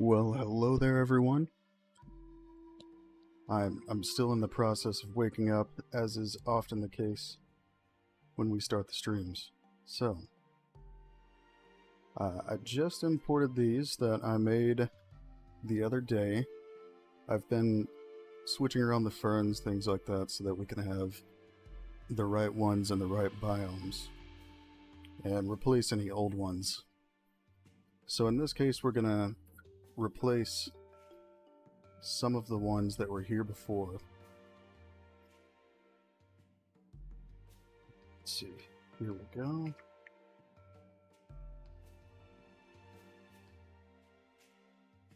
Well, hello there, everyone. I'm still in the process of waking up, as is often the case when we start the streams. So, I just imported these that I made the other day. I've been switching around the ferns, things like that, so that we can have the right ones in the right biomes and replace any old ones. So in this case, we're gonna replace some of the ones that were here before. Let's see. Here we go.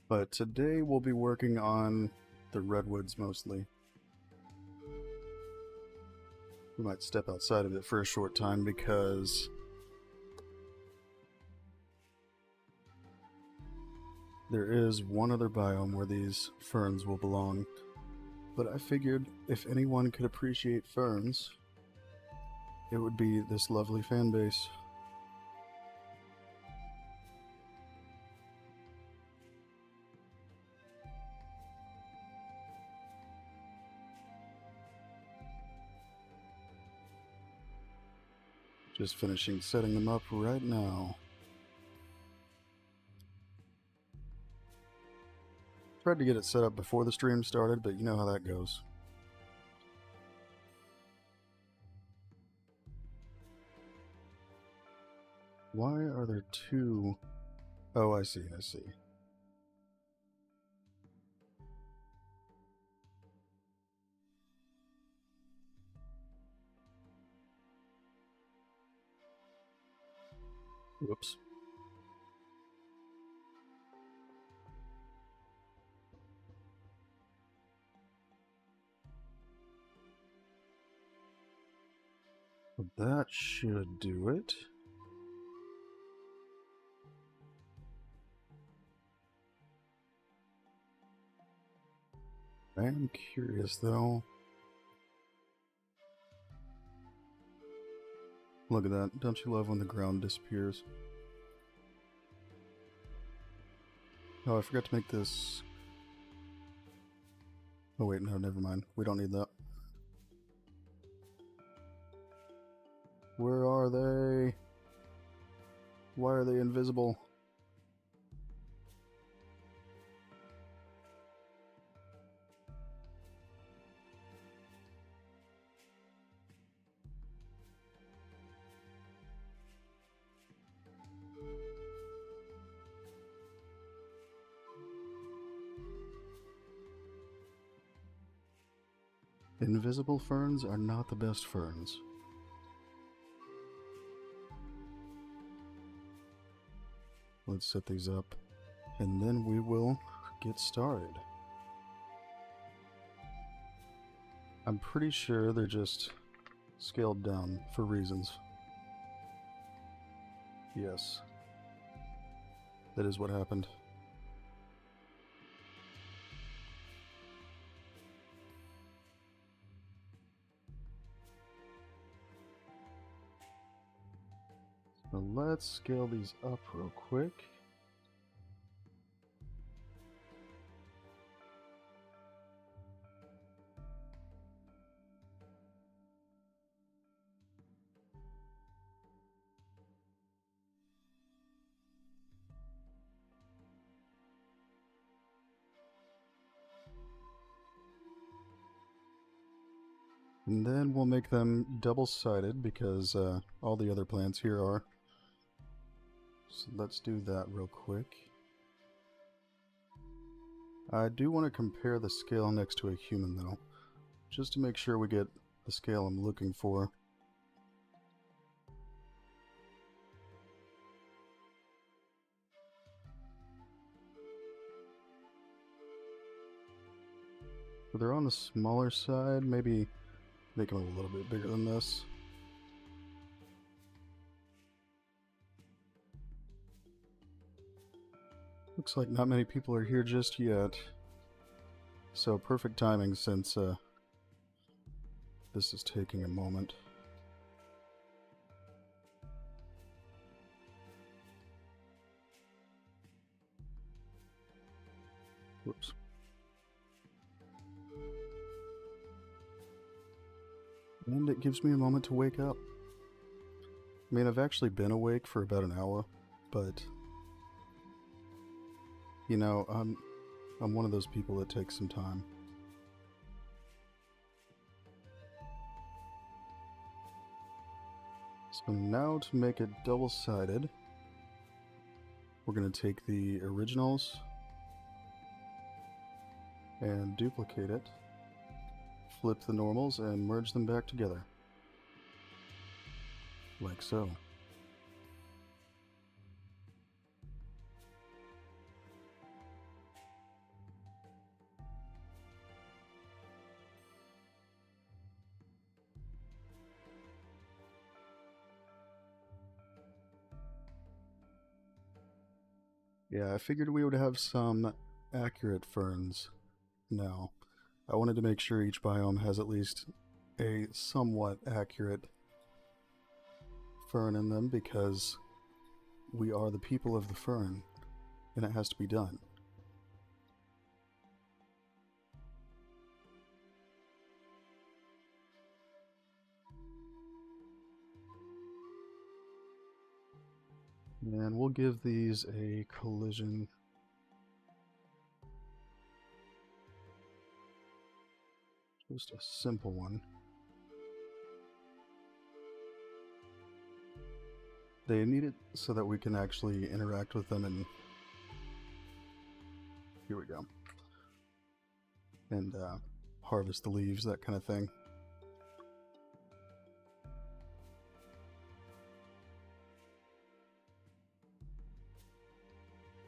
But today we'll be working on the Redwoods mostly. We might step outside of it for a short time because there is one other biome where these ferns will belong. But I figured if anyone could appreciate ferns, it would be this lovely fan base. Just finishing setting them up right now. Tried to get it set up before the stream started, but you know how that goes. Why are there two? Oh, I see. Whoops. That should do it. I am curious though. Look at that. Don't you love when the ground disappears? Oh, I forgot to make this. Oh wait, no, never mind. We don't need that. Where are they? Why are they invisible? Invisible ferns are not the best ferns. Let's set these up, and then we will get started. I'm pretty sure they're just scaled down for reasons. Yes. That is what happened. So let's scale these up real quick. And then we'll make them double-sided because all the other plants here are. So let's do that real quick. I do want to compare the scale next to a human though, just to make sure we get the scale I'm looking for. So they're on the smaller side, maybe make them a little bit bigger than this. Looks like not many people are here just yet. So perfect timing since this is taking a moment. Whoops. And it gives me a moment to wake up. I mean, I've actually been awake for about an hour, but you know, I'm one of those people that takes some time. So now to make it double-sided, we're going to take the originals and duplicate it, flip the normals, and merge them back together. Like so. Yeah, I figured we would have some accurate ferns now. I wanted to make sure each biome has at least a somewhat accurate fern in them because we are the people of the fern, and it has to be done. And we'll give these a collision. Just a simple one. They need it so that we can actually interact with them, and here we go. And harvest the leaves, that kind of thing.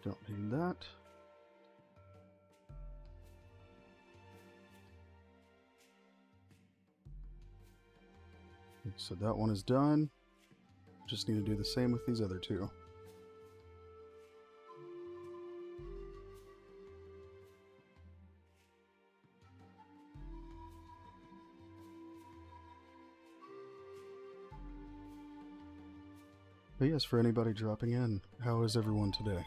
Don't need that. So that one is done. Just need to do the same with these other two. But yes, for anybody dropping in, how is everyone today?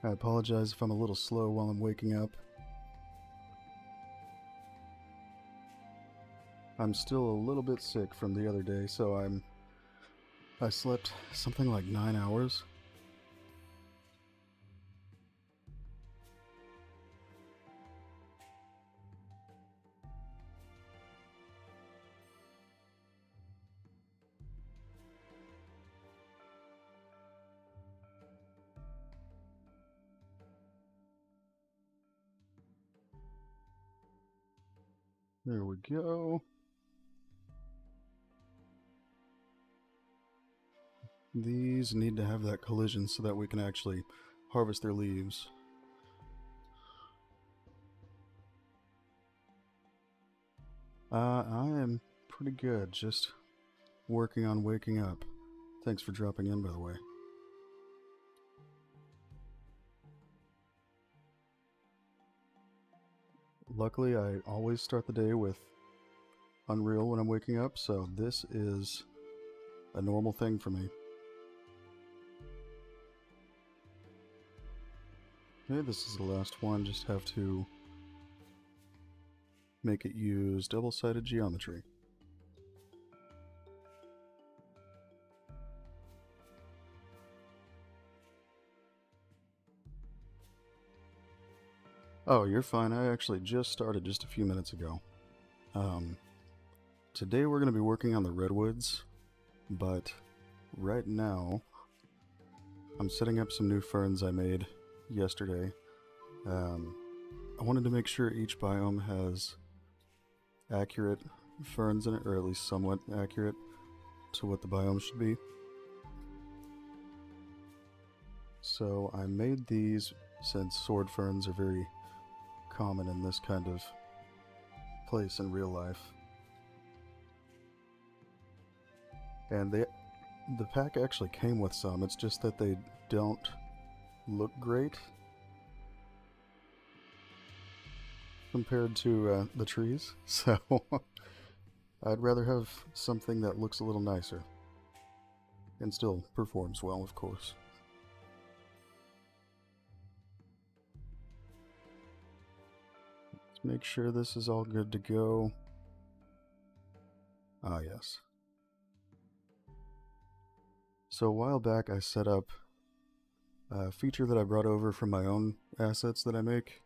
I apologize if I'm a little slow while I'm waking up. I'm still a little bit sick from the other day, so I slept something like 9 hours. There we go. These need to have that collision so that we can actually harvest their leaves. I am pretty good, just working on waking up. Thanks for dropping in, by the way. Luckily, I always start the day with Unreal when I'm waking up, so this is a normal thing for me. Okay, this is the last one, just have to make it use double-sided geometry. Oh, you're fine. I actually just started just a few minutes ago. Today we're going to be working on the Redwoods, but right now I'm setting up some new ferns I made yesterday. I wanted to make sure each biome has accurate ferns in it, or at least somewhat accurate to what the biome should be. So I made these since sword ferns are very common in this kind of place in real life. And the pack actually came with some, it's just that they don't look great compared to the trees, so I'd rather have something that looks a little nicer. and still performs well, of course. Let's make sure this is all good to go. Ah, yes. So a while back I set up a feature that I brought over from my own assets that I make.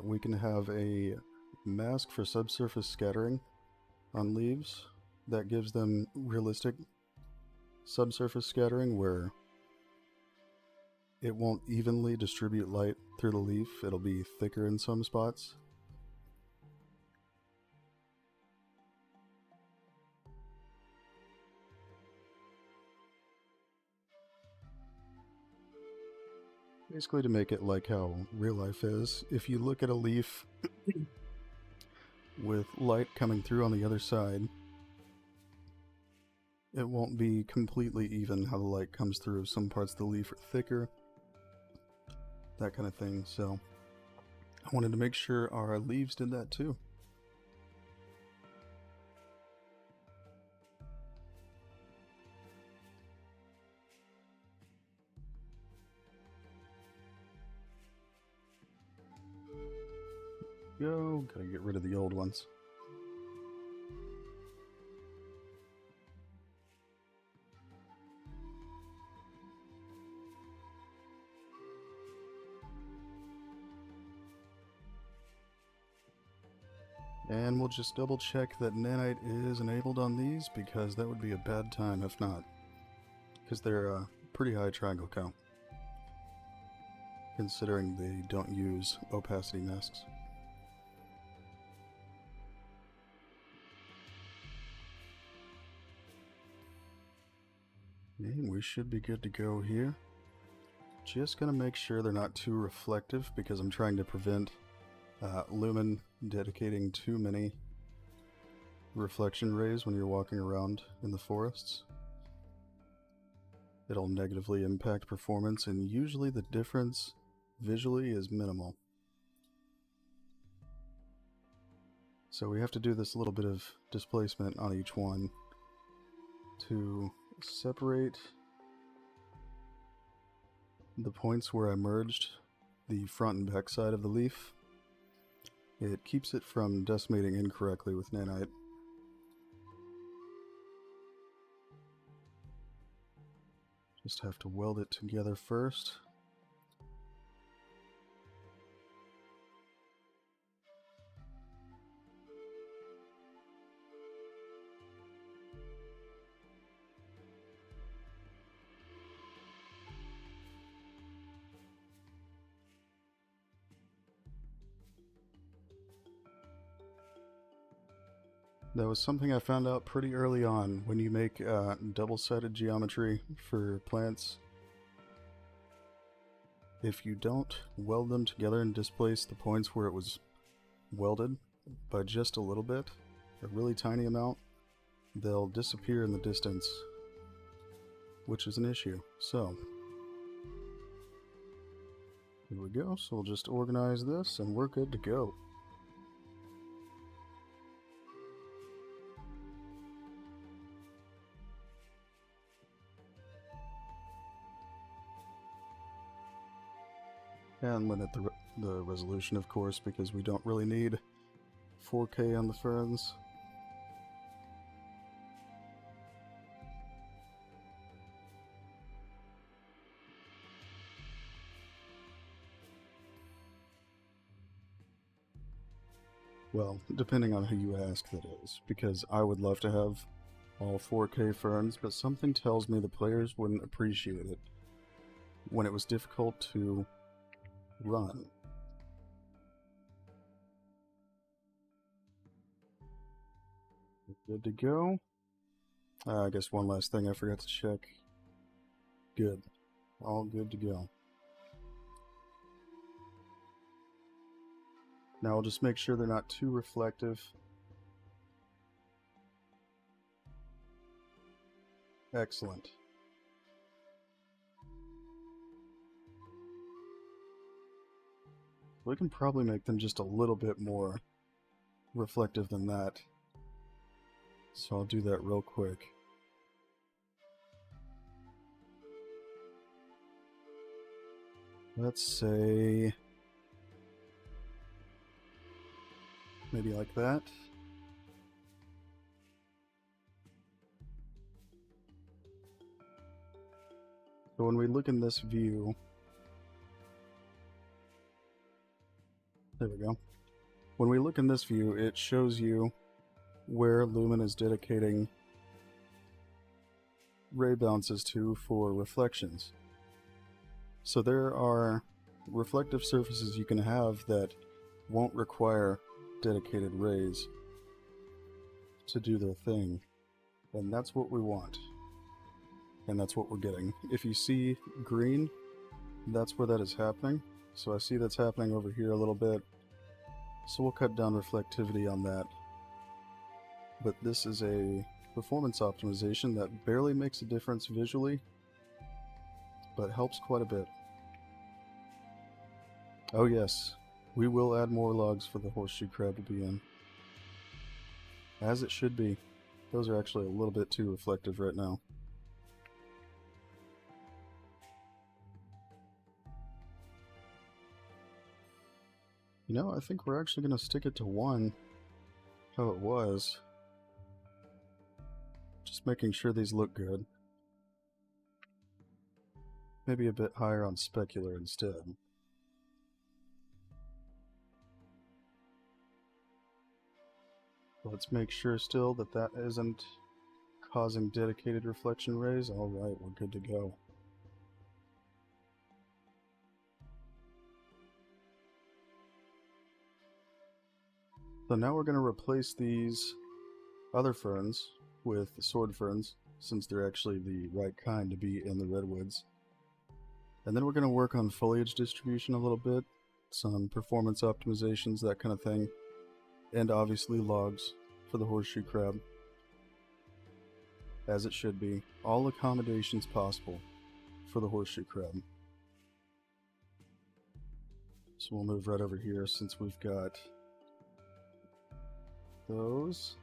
We can have a mask for subsurface scattering on leaves that gives them realistic subsurface scattering where it won't evenly distribute light through the leaf. It'll be thicker in some spots. Basically to make it like how real life is. If you look at a leaf with light coming through on the other side, it won't be completely even how the light comes through. Some parts of the leaf are thicker, that kind of thing. So I wanted to make sure our leaves did that too. Gotta get rid of the old ones. And we'll just double check that nanite is enabled on these, because that would be a bad time if not. Because they're a pretty high triangle count, considering they don't use opacity masks. And we should be good to go here. Just gonna make sure they're not too reflective, because I'm trying to prevent lumen dedicating too many reflection rays when you're walking around in the forests. It'll negatively impact performance, and usually the difference visually is minimal. So we have to do this little bit of displacement on each one to separate the points where I merged the front and back side of the leaf. It keeps it from decimating incorrectly with nanite. Just have to weld it together first. That was something I found out pretty early on. When you make double-sided geometry for plants, if you don't weld them together and displace the points where it was welded by just a little bit, a really tiny amount, they'll disappear in the distance, which is an issue. So here we go. So we'll just organize this and we're good to go. And limit the resolution, of course, because we don't really need 4K on the ferns. Well, depending on who you ask, that is, because I would love to have all 4K ferns, but something tells me the players wouldn't appreciate it when it was difficult to run. Good to go. I guess one last thing I forgot to check. Good. All good to go. Now I'll just make sure they're not too reflective. Excellent. We can probably make them just a little bit more reflective than that. So I'll do that real quick. Let's say maybe like that. So when we look in this view, there we go. When we look in this view, it shows you where Lumen is dedicating ray bounces to for reflections. So there are reflective surfaces you can have that won't require dedicated rays to do their thing, and that's what we want, and that's what we're getting. If you see green, that's where that is happening. So I see that's happening over here a little bit, so we'll cut down reflectivity on that. But this is a performance optimization that barely makes a difference visually, but helps quite a bit. Oh yes, we will add more logs for the horseshoe crab to be in. As it should be. Those are actually a little bit too reflective right now. You know, I think we're actually going to stick it to 1, how it was. Just making sure these look good. Maybe a bit higher on specular instead. Let's make sure still that that isn't causing dedicated reflection rays. Alright, we're good to go. So now we're going to replace these other ferns with the sword ferns, since they're actually the right kind to be in the redwoods. And then we're going to work on foliage distribution a little bit, some performance optimizations, that kind of thing, and obviously logs for the horseshoe crab. As it should be. All accommodations possible for the horseshoe crab. So we'll move right over here since we've got those.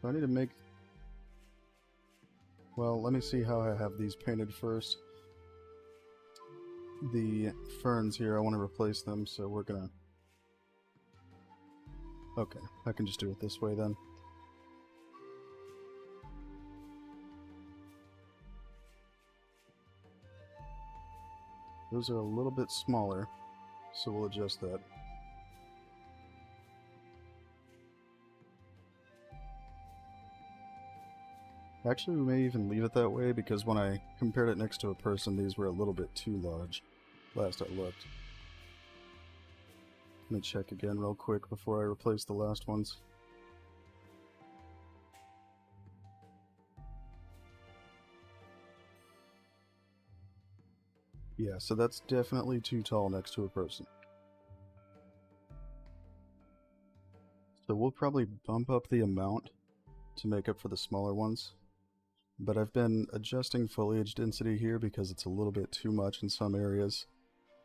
I need to make... Well, let me see how I have these painted first. The ferns here, I want to replace them, so we're gonna... Okay, I can just do it this way then. Those are a little bit smaller, so we'll adjust that. Actually, we may even leave it that way, because when I compared it next to a person, these were a little bit too large, last I looked. Let me check again real quick before I replace the last ones. Yeah, so that's definitely too tall next to a person. So we'll probably bump up the amount to make up for the smaller ones. But I've been adjusting foliage density here because it's a little bit too much in some areas.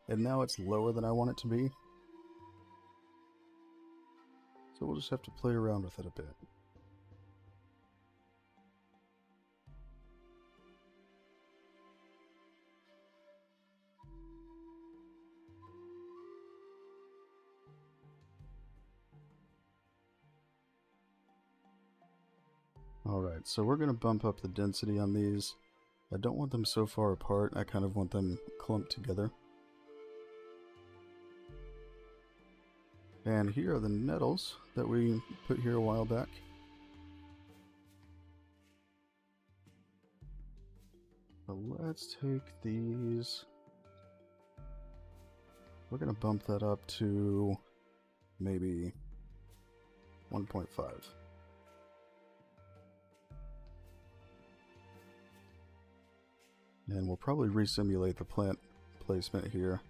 And now it's lower than I want it to be. So we'll just have to play around with it a bit. Alright, so we're going to bump up the density on these. I don't want them so far apart, I kind of want them clumped together. And here are the nettles that we put here a while back. So let's take these. We're going to bump that up to maybe 1.5. And we'll probably resimulate the plant placement here,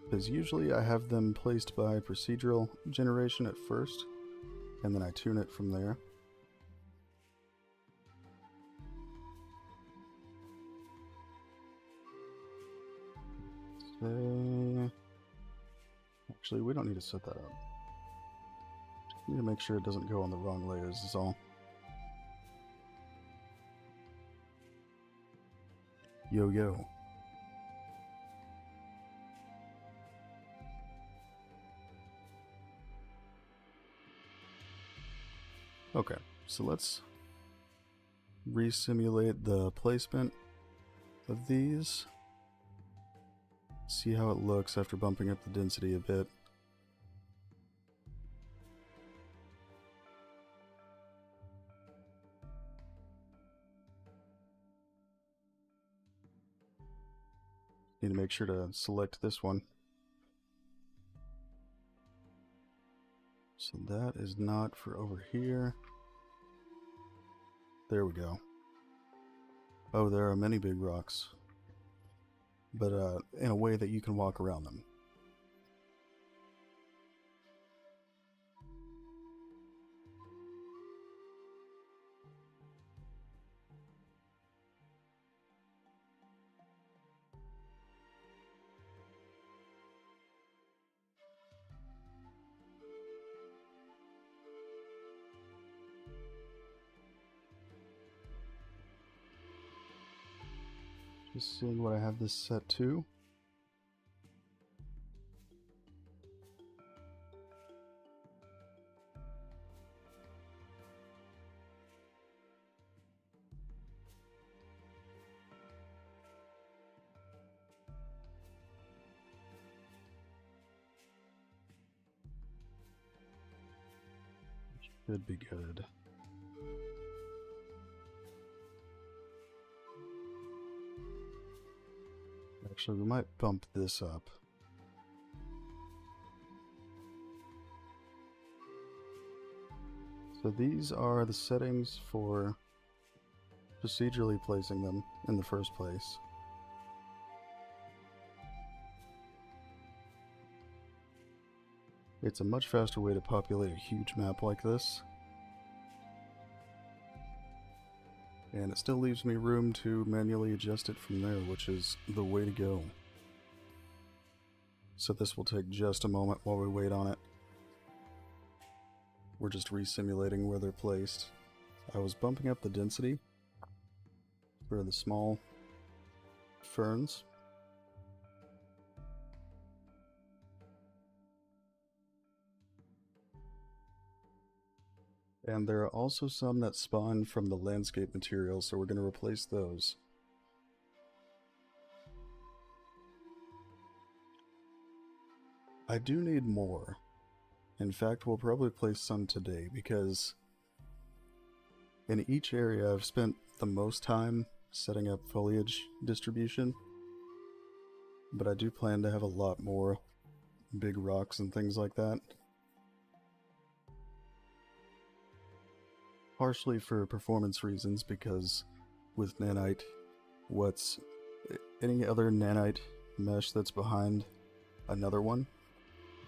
because usually I have them placed by procedural generation at first, and then I tune it from there. Actually, we don't need to set that up. We need to make sure it doesn't go on the wrong layers is all. Yo, yo. Okay, so let's re-simulate the placement of these. See how it looks after bumping up the density a bit. Need to make sure to select this one. So that is not for over here. There we go. Oh, there are many big rocks. But in a way that you can walk around them. Just seeing what I have this set to. Should be good. Actually, we might bump this up. So these are the settings for procedurally placing them in the first place. It's a much faster way to populate a huge map like this. And it still leaves me room to manually adjust it from there, which is the way to go. So this will take just a moment while we wait on it. We're just re-simulating where they're placed. I was bumping up the density for the small ferns. And there are also some that spawn from the landscape material, so we're going to replace those. I do need more. In fact, we'll probably place some today, because in each area I've spent the most time setting up foliage distribution. But I do plan to have a lot more big rocks and things like that. Partially for performance reasons, because with nanite, any other nanite mesh that's behind another one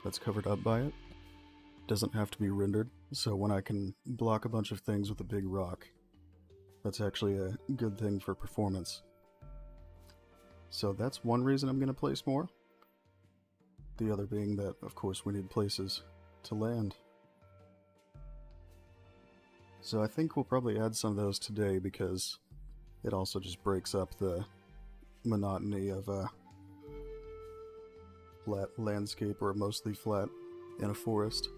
that's covered up by it doesn't have to be rendered. So when I can block a bunch of things with a big rock, that's actually a good thing for performance. So that's one reason I'm going to place more. The other being that, of course, we need places to land. So I think we'll probably add some of those today, because it also just breaks up the monotony of a flat landscape, or mostly flat, in a forest.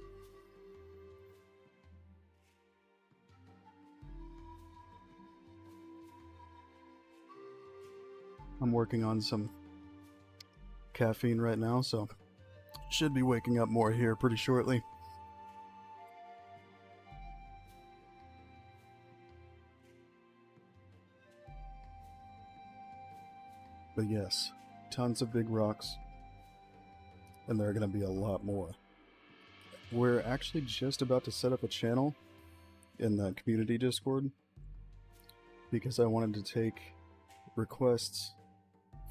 I'm working on some caffeine right now, so should be waking up more here pretty shortly. But yes, tons of big rocks, and there are going to be a lot more. We're actually just about to set up a channel in the community Discord, because I wanted to take requests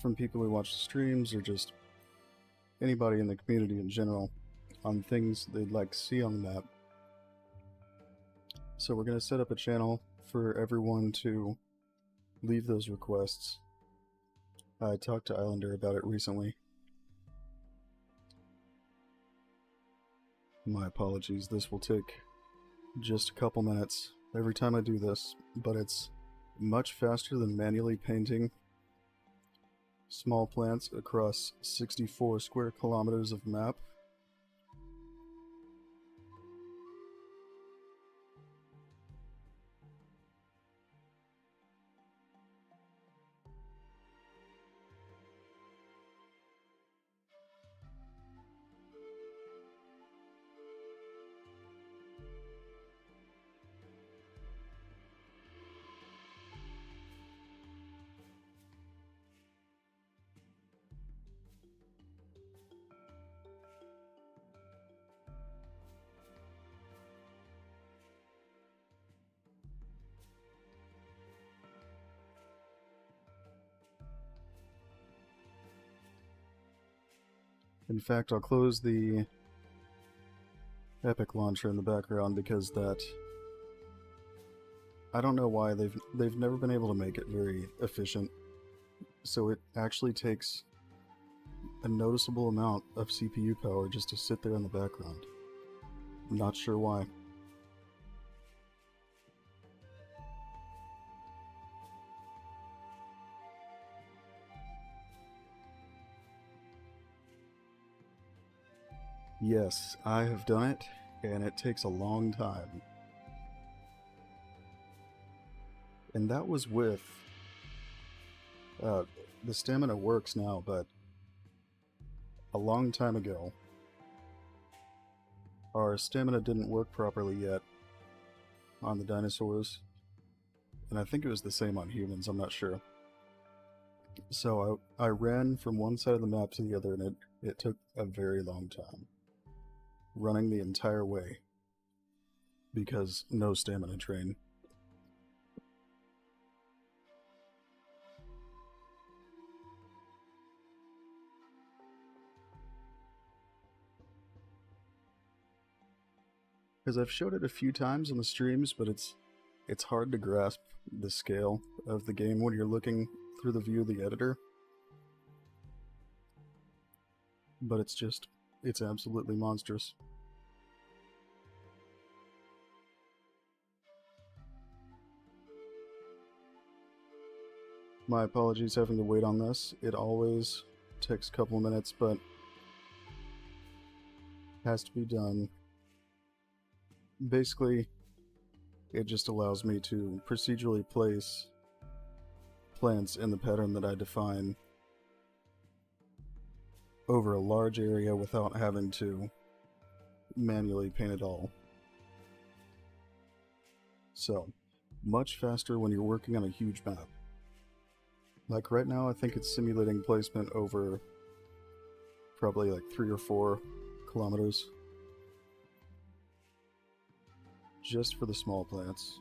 from people who watch the streams, or just anybody in the community in general, on things they'd like to see on the map. So we're going to set up a channel for everyone to leave those requests. I talked to Islander about it recently, My apologies, this will take just a couple minutes every time I do this, but it's much faster than manually painting small plants across 64 square kilometers of map. In fact, I'll close the Epic launcher in the background because that, I don't know why they've never been able to make it very efficient. So it actually takes a noticeable amount of CPU power just to sit there in the background. I'm not sure why. Yes, I have done it, and it takes a long time. And that was with... the stamina works now, but a long time ago, our stamina didn't work properly yet on the dinosaurs, and I think it was the same on humans, I'm not sure. So I ran from one side of the map to the other, and it took a very long time. Running the entire way. Because no stamina train. Because I've showed it a few times in the streams, but it's hard to grasp the scale of the game when you're looking through the view of the editor. But it's absolutely monstrous. My apologies having to wait on this. It always takes a couple of minutes, but has to be done. Basically, it just allows me to procedurally place plants in the pattern that I define over a large area without having to manually paint it all. So, much faster when you're working on a huge map. Like right now, I think it's simulating placement over probably like 3 or 4 kilometers. Just for the small plants.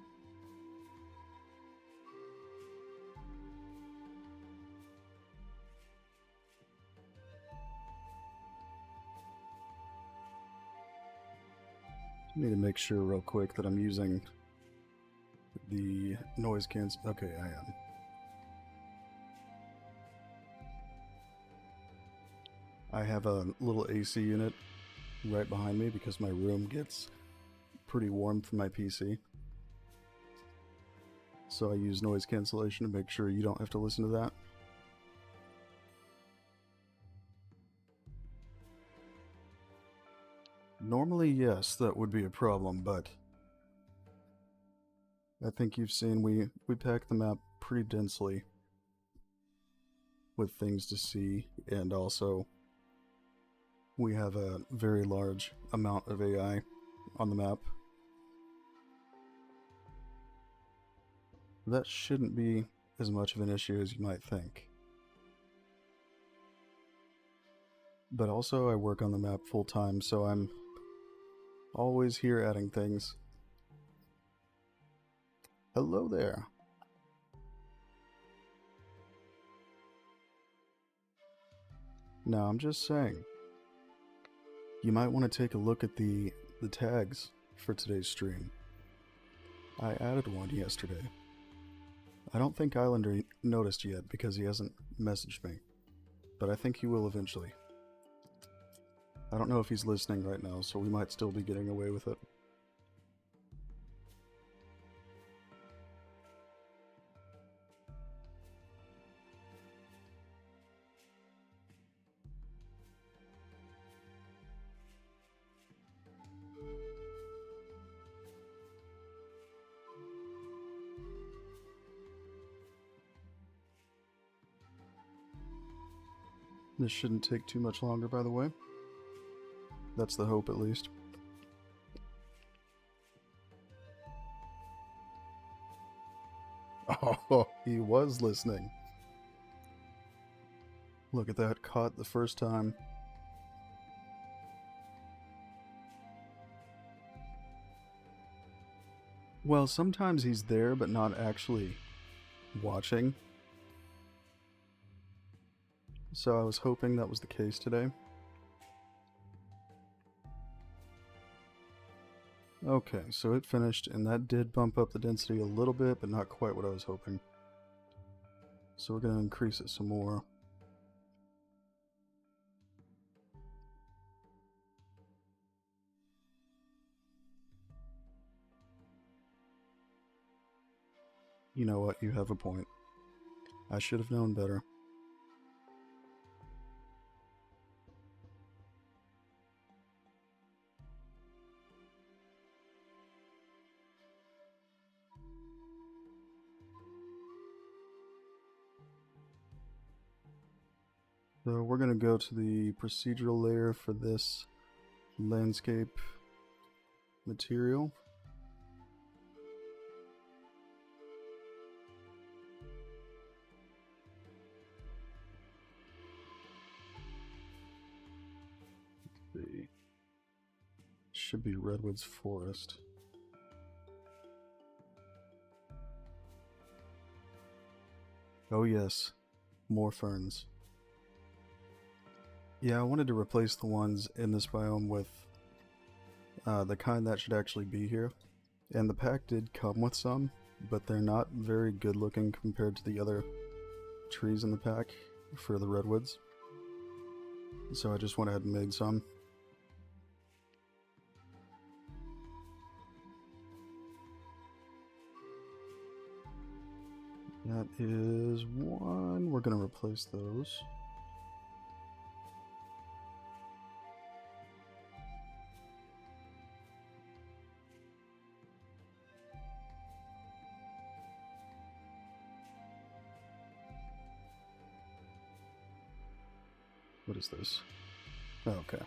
I need to make sure real quick that I'm using the noise cancel. Okay, I am. I have a little AC unit right behind me because my room gets pretty warm from my PC. So I use noise cancellation to make sure you don't have to listen to that. Normally, yes, that would be a problem, but I think you've seen we pack the map pretty densely with things to see, and also we have a very large amount of AI on the map. That shouldn't be as much of an issue as you might think. But also I work on the map full time, so I'm always here adding things. Hello there. Now I'm just saying, you might want to take a look at the tags for today's stream. I added one yesterday. I don't think Islander noticed yet because he hasn't messaged me, but I think he will eventually. I don't know if he's listening right now, so we might still be getting away with it. This shouldn't take too much longer, by the way. That's the hope, at least. Oh, he was listening. Look at that, caught the first time. Well, sometimes he's there, but not actually watching. So I was hoping that was the case today. Okay, so it finished, and that did bump up the density a little bit, but not quite what I was hoping. So we're going to increase it some more. You know what? You have a point. I should have known better. So we're going to go to the procedural layer for this landscape material. Let's see. Should be Redwoods Forest. Oh yes, more ferns. Yeah, I wanted to replace the ones in this biome with the kind that should actually be here. And the pack did come with some, but they're not very good looking compared to the other trees in the pack for the redwoods. So I just went ahead and made some. That is one. We're going to replace those. What is this? Oh, okay.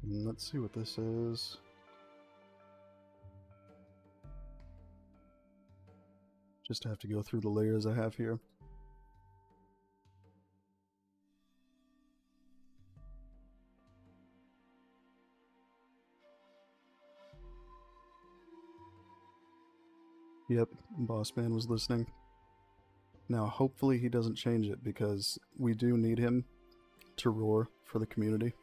Let's see what this is. Just have to go through the layers I have here. Yep, Boss Man was listening. Now, hopefully he doesn't change it, because we do need him to roar for the community.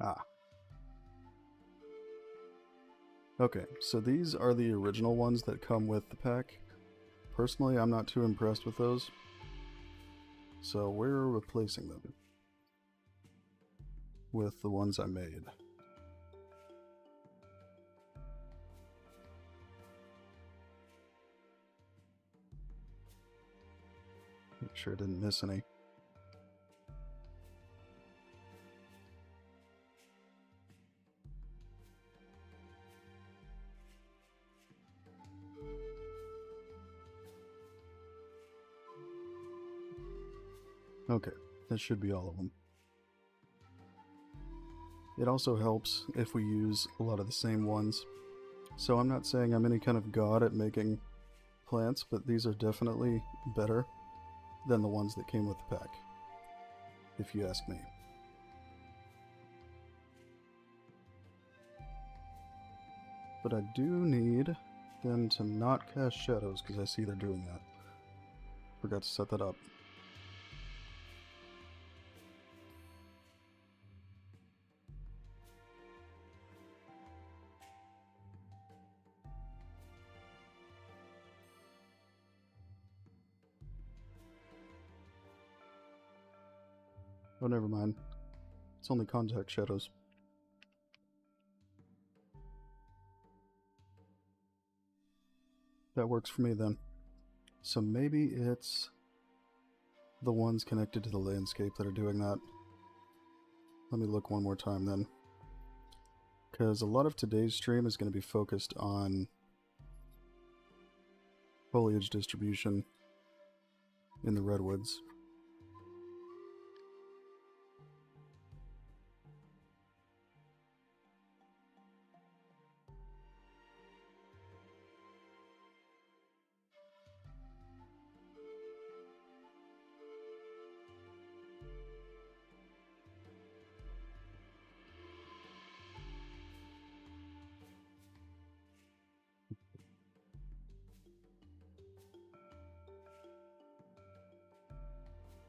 Ah. Okay, so these are the original ones that come with the pack. Personally, I'm not too impressed with those. So we're replacing them with the ones I made. Make sure I didn't miss any. Okay, that should be all of them. It also helps if we use a lot of the same ones. So I'm not saying I'm any kind of god at making plants, but these are definitely better than the ones that came with the pack, if you ask me. But I do need them to not cast shadows because I see they're doing that. Forgot to set that up. Oh, never mind. It's only contact shadows. That works for me then. So maybe it's the ones connected to the landscape that are doing that. Let me look one more time then. Because a lot of today's stream is going to be focused on foliage distribution in the Redwoods.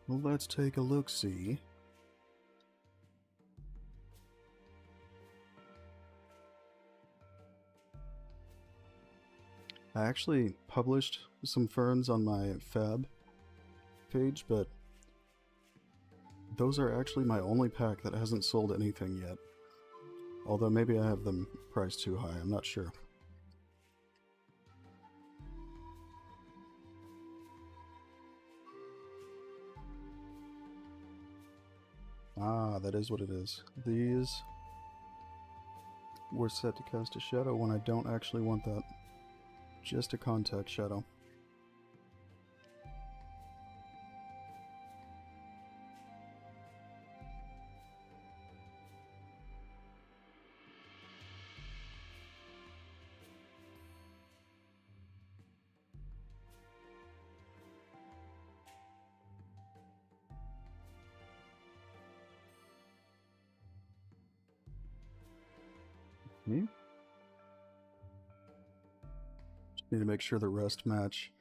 Well, let's take a look-see. I actually published some ferns on my Fab page, but those are actually my only pack that hasn't sold anything yet. Although maybe I have them priced too high, I'm not sure. Ah, that is what it is. These were set to cast a shadow when I don't actually want that. Just a contact shadow. Hmm? Just need to make sure the rest match.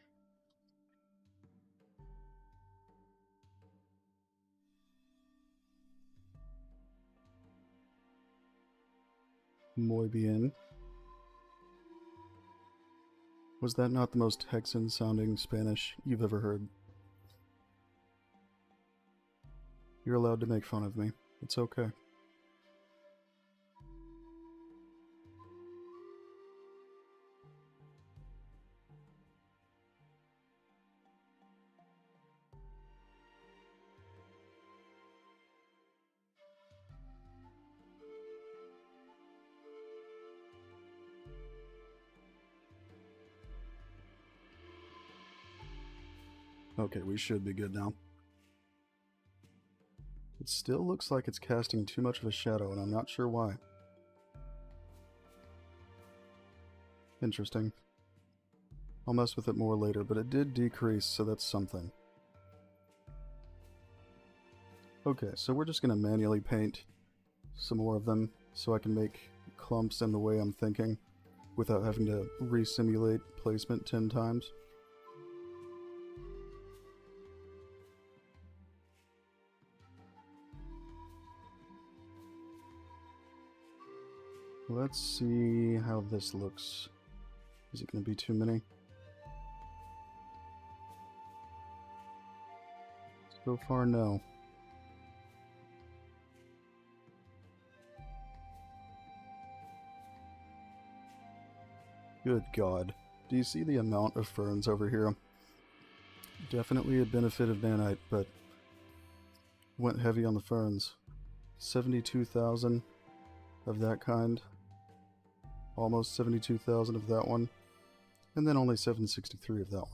Muy bien. Was that not the most Texan sounding Spanish you've ever heard? You're allowed to make fun of me. It's okay. Okay, we should be good now. It still looks like it's casting too much of a shadow, and I'm not sure why. Interesting. I'll mess with it more later, but it did decrease, so that's something. Okay, so we're just going to manually paint some more of them so I can make clumps in the way I'm thinking without having to re-simulate placement 10 times. Let's see how this looks. Is it going to be too many? So far, no. Good God. Do you see the amount of ferns over here? Definitely a benefit of nanite, but went heavy on the ferns. 72,000 of that kind. Almost 72,000 of that one. And then only 763 of that one.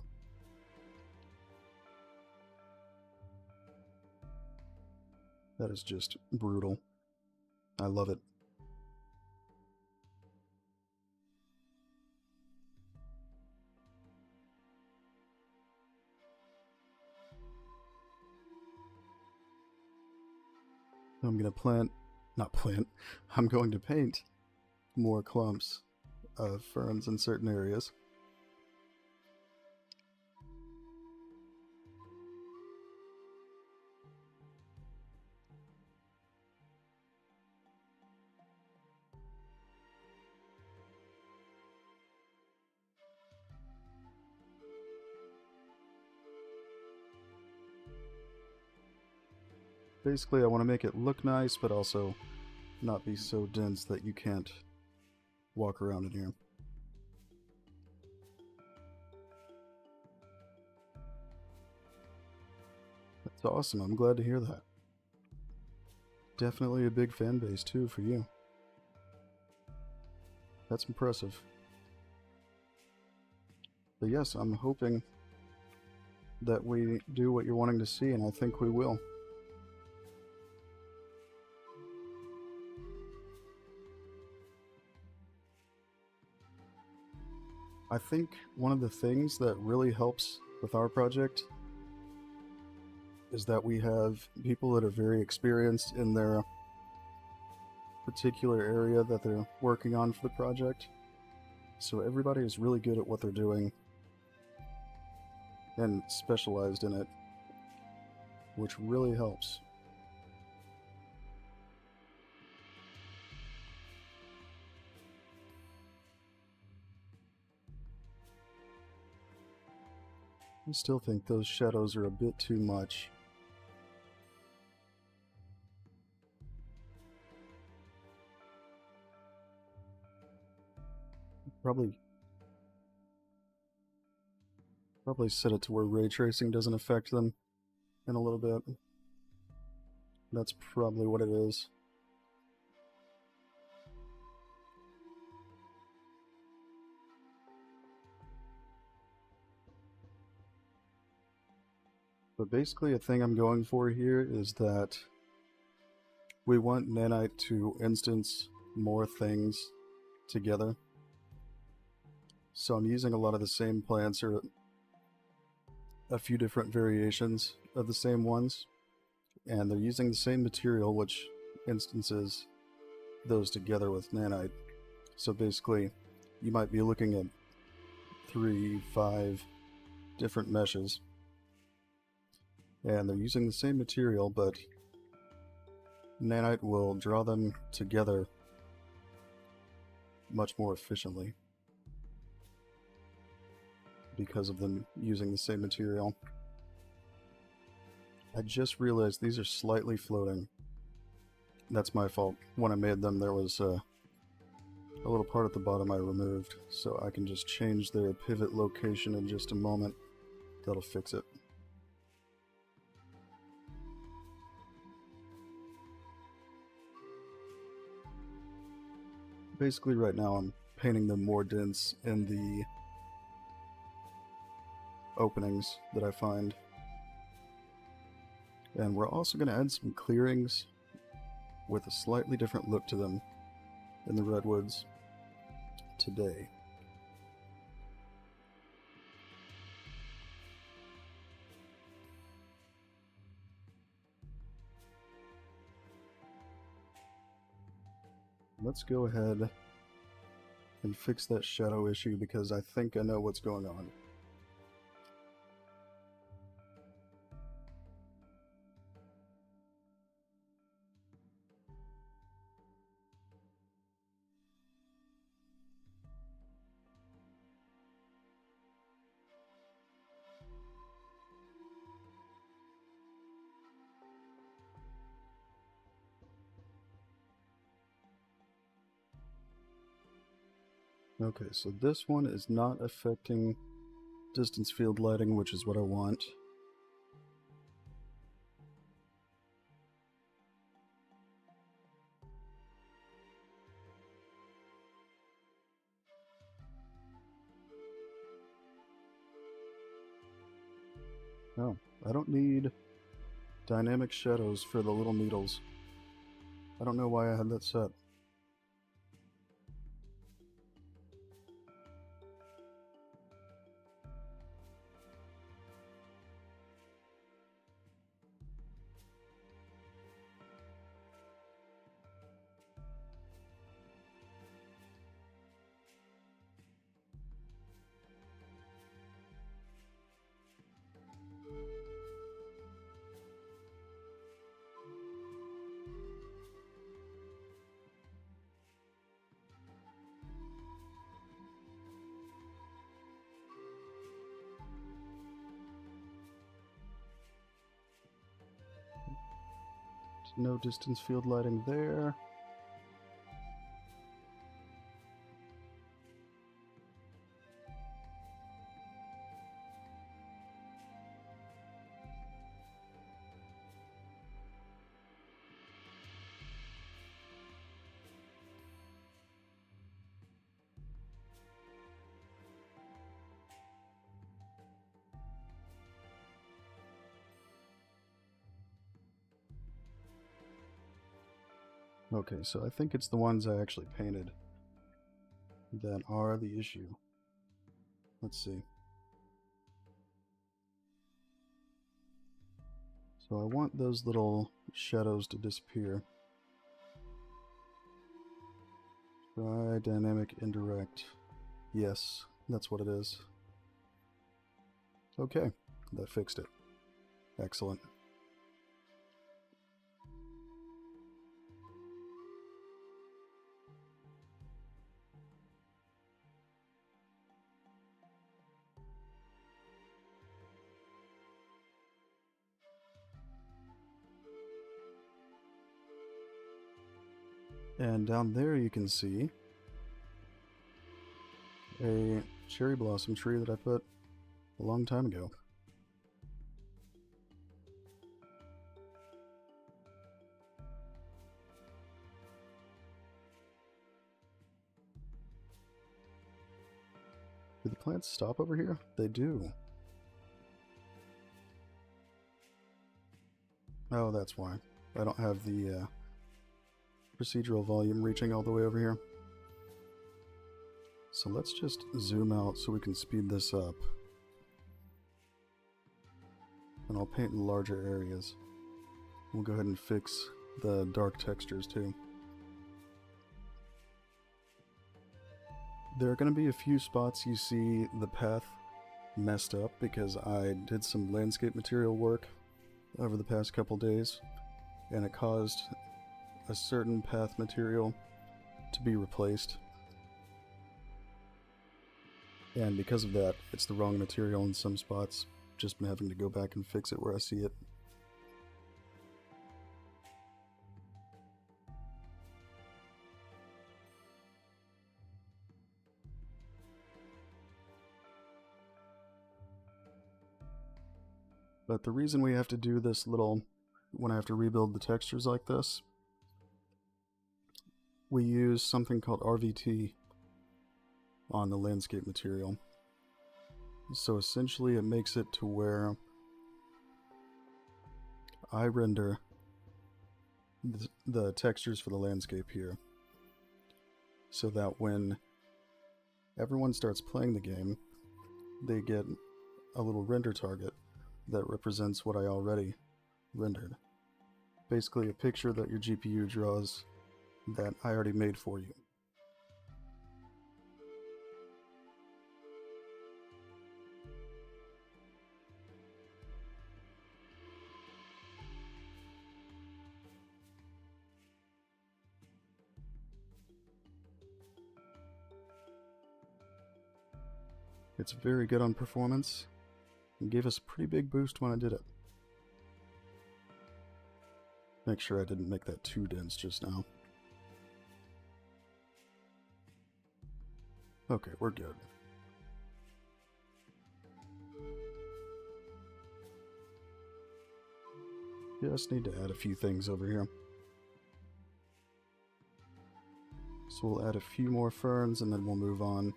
That is just brutal. I love it. I'm going to I'm going to paint more clumps of ferns in certain areas. Basically, I want to make it look nice, but also not be so dense that you can't walk around in here. That's awesome. I'm glad to hear that. Definitely a big fan base, too, for you. That's impressive. But yes, I'm hoping that we do what you're wanting to see, and I think we will. I think one of the things that really helps with our project is that we have people that are very experienced in their particular area that they're working on for the project. So everybody is really good at what they're doing and specialized in it, which really helps. I still think those shadows are a bit too much. Probably set it to where ray tracing doesn't affect them in a little bit. That's probably what it is. But basically a thing I'm going for here is that we want nanite to instance more things together. So I'm using a lot of the same plants or a few different variations of the same ones, and they're using the same material, which instances those together with nanite. So basically, you might be looking at 3, 5 different meshes, and they're using the same material, but nanite will draw them together much more efficiently because of them using the same material. I just realized these are slightly floating. That's my fault. When I made them, there was a little part at the bottom I removed, so I can just change their pivot location in just a moment. That'll fix it. Basically right now I'm painting them more dense in the openings that I find. And we're also going to add some clearings with a slightly different look to them in the Redwoods today. Let's go ahead and fix that shadow issue because I think I know what's going on. Okay, so this one is not affecting distance field lighting, which is what I want. Oh, I don't need dynamic shadows for the little needles. I don't know why I had that set. No distance field lighting there. Okay, so I think it's the ones I actually painted that are the issue. Let's see. So I want those little shadows to disappear. Try dynamic indirect. Yes, that's what it is. Okay, that fixed it. Excellent. And down there you can see a cherry blossom tree that I put a long time ago. Do the plants stop over here? They do. Oh, that's why. I don't have the procedural volume reaching all the way over here. So let's just zoom out so we can speed this up. And I'll paint in larger areas. We'll go ahead and fix the dark textures too. There are going to be a few spots you see the path messed up because I did some landscape material work over the past couple days, and it caused a certain path material to be replaced. And because of that, it's the wrong material in some spots. Just been having to go back and fix it where I see it. But the reason we have to do this little, when I have to rebuild the textures like this, we use something called RVT on the landscape material. So essentially it makes it to where I render the textures for the landscape here, so that when everyone starts playing the game, they get a little render target that represents what I already rendered. Basically a picture that your GPU draws that I already made for you. It's very good on performance. It gave us a pretty big boost when I did it. Make sure I didn't make that too dense just now. Okay, we're good. Just need to add a few things over here. So we'll add a few more ferns and then we'll move on.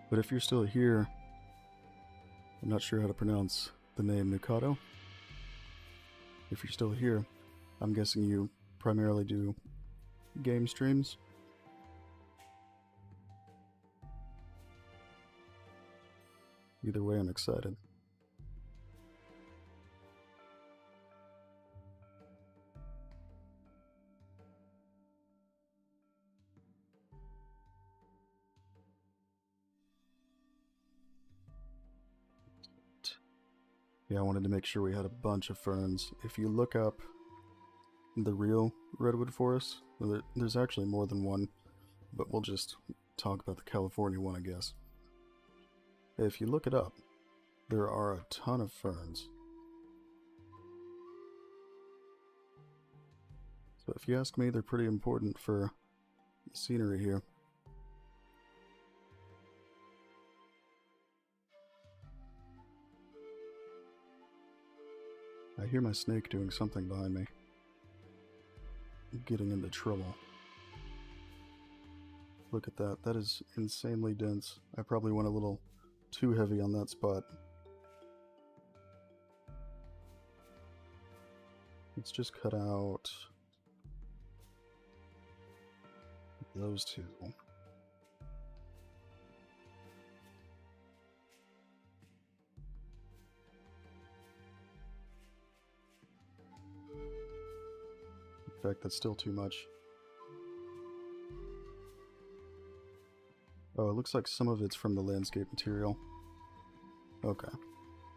But if you're still here, I'm not sure how to pronounce the name Mikado. If you're still here, I'm guessing you primarily do game streams. Either way, I'm excited. Yeah, I wanted to make sure we had a bunch of ferns. If you look up the real redwood forest, there's actually more than one, but we'll just talk about the California one, I guess. If you look it up, there are a ton of ferns. So if you ask me, they're pretty important for the scenery here. I hear my snake doing something behind me. I'm getting into trouble. Look at that. That is insanely dense. I probably went a little too heavy on that spot. Let's just cut out those two. In fact, that's still too much. Oh, it looks like some of it's from the landscape material. Okay,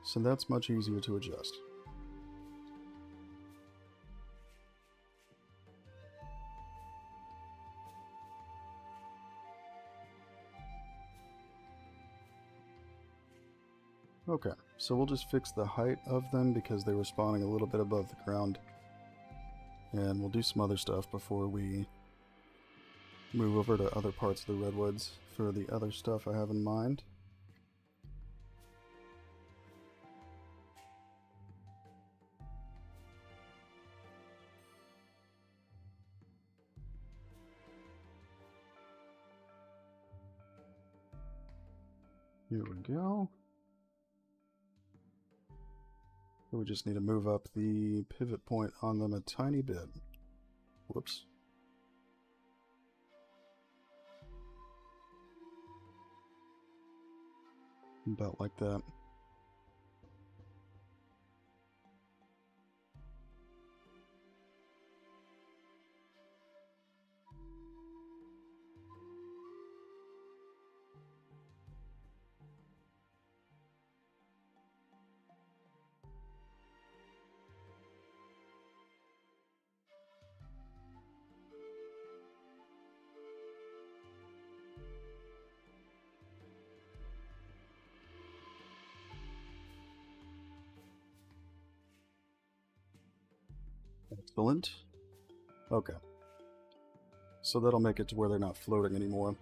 so that's much easier to adjust. Okay, so we'll just fix the height of them because they were spawning a little bit above the ground. And we'll do some other stuff before we move over to other parts of the Redwoods for the other stuff I have in mind. Here we go. We just need to move up the pivot point on them a tiny bit. Whoops. About like that. Excellent. Okay. So that'll make it to where they're not floating anymore.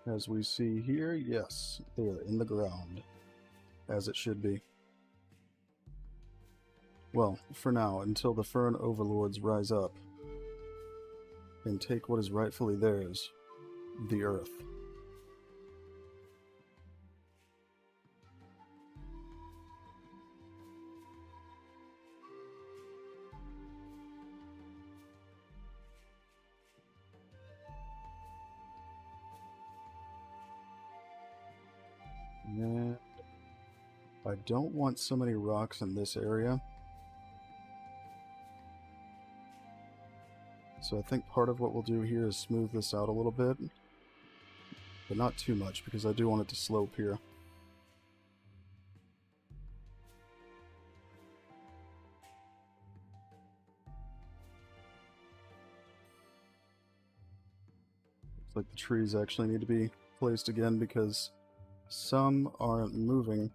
As we see here, yes, they're in the ground, as it should be. Well, for now, until the fern overlords rise up and take what is rightfully theirs, the earth. And I don't want so many rocks in this area. So I think part of what we'll do here is smooth this out a little bit. But not too much, because I do want it to slope here. Looks like the trees actually need to be placed again, because some aren't moving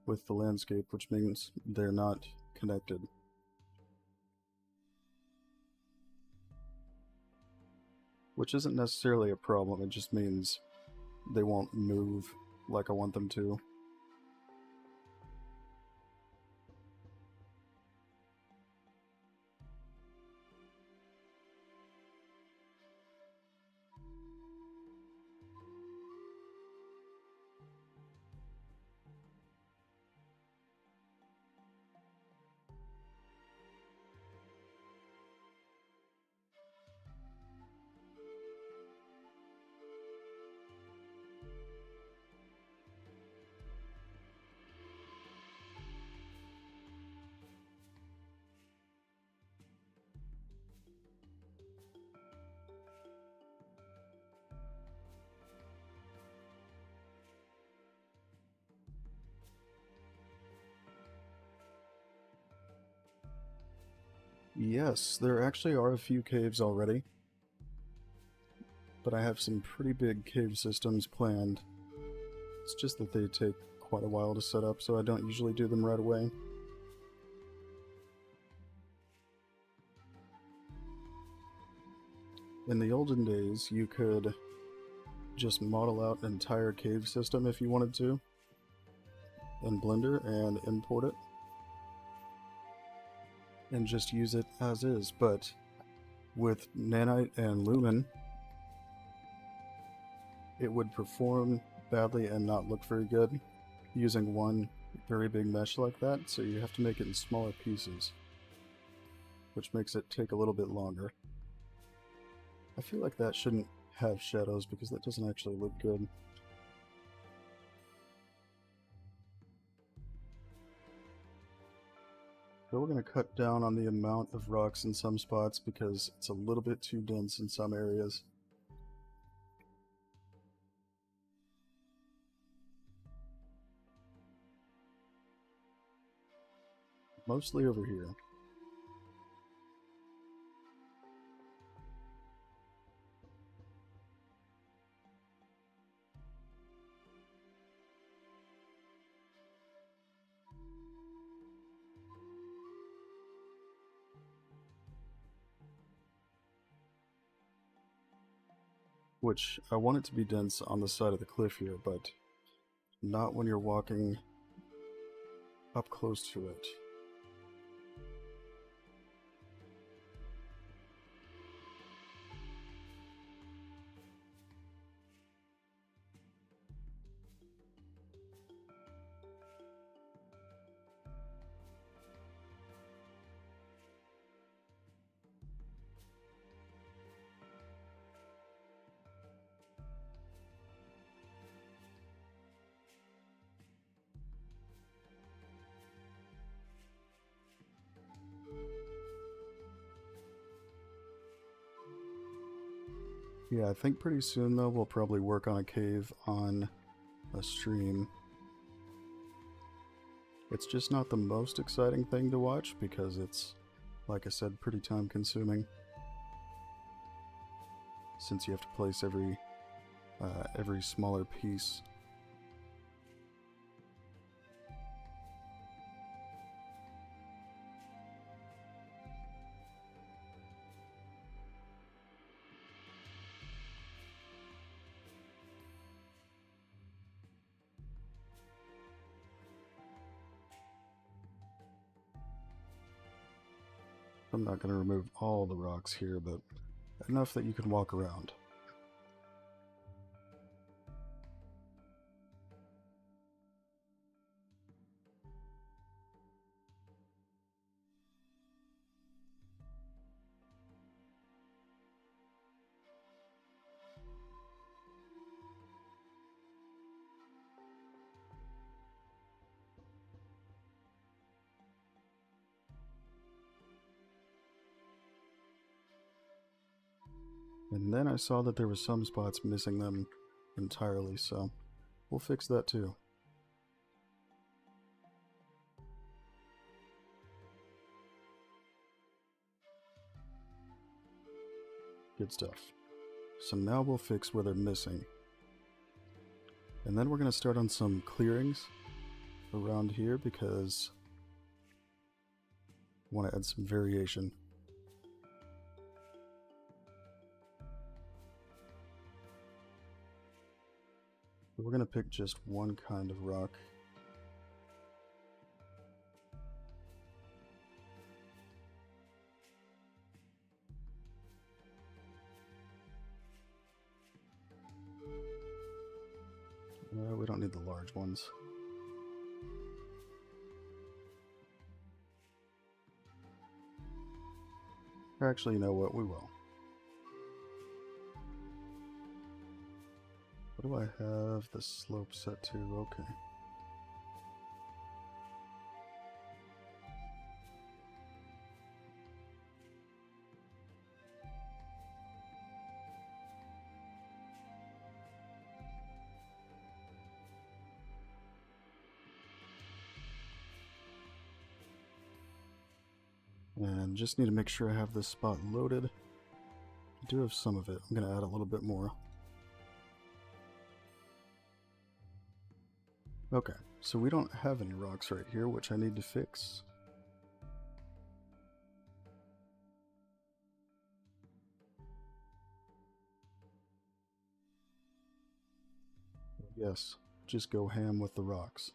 with the landscape, which means they're not connected. Which isn't necessarily a problem, it just means they won't move like I want them to. Yes, there actually are a few caves already, but I have some pretty big cave systems planned. It's just that they take quite a while to set up, so I don't usually do them right away. In the olden days, you could just model out an entire cave system if you wanted to in Blender and import it and just use it as is, but with Nanite and Lumen, it would perform badly and not look very good using one very big mesh like that, so you have to make it in smaller pieces, which makes it take a little bit longer. I feel like that shouldn't have shadows because that doesn't actually look good. So we're going to cut down on the amount of rocks in some spots because it's a little bit too dense in some areas. Mostly over here. Which, I want it to be dense on the side of the cliff here, but not when you're walking up close to it. Yeah, I think pretty soon though we'll probably work on a cave on a stream. It's just not the most exciting thing to watch because it's, like I said, pretty time consuming. Since you have to place every smaller piece. I'm not going to remove all the rocks here, but enough that you can walk around. And then I saw that there were some spots missing them entirely, so we'll fix that too. Good stuff. So now we'll fix where they're missing. And then we're going to start on some clearings around here because I want to add some variation. We're going to pick just one kind of rock. We don't need the large ones. Actually, you know what? We will. What do I have the slope set to? Okay. And just need to make sure I have this spot loaded. I do have some of it. I'm going to add a little bit more. Okay, so we don't have any rocks right here, which I need to fix. Yes, just go ham with the rocks.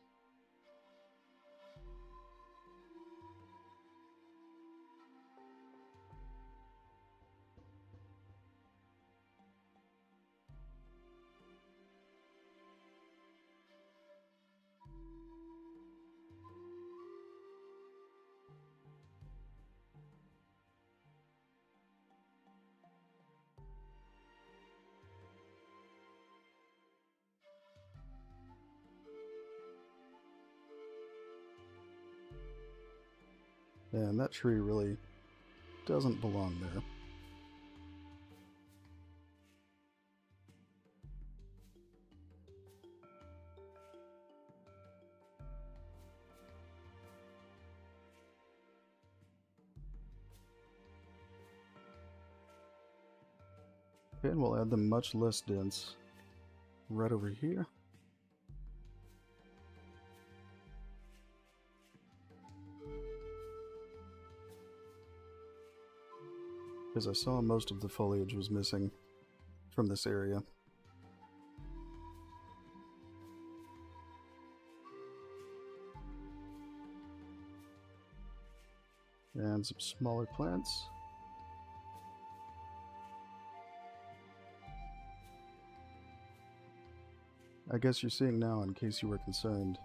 And that tree really doesn't belong there. Okay, and we'll add them much less dense right over here. Because I saw most of the foliage was missing from this area. And some smaller plants. I guess you're seeing now, in case you were concerned,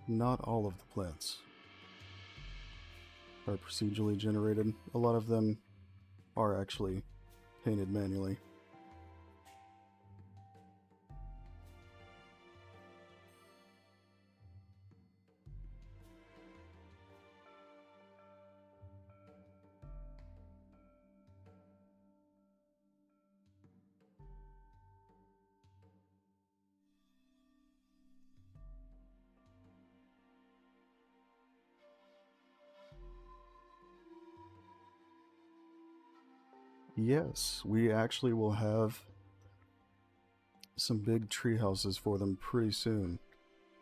not all of the plants are procedurally generated. A lot of them are actually painted manually. Yes, we actually will have some big tree houses for them pretty soon.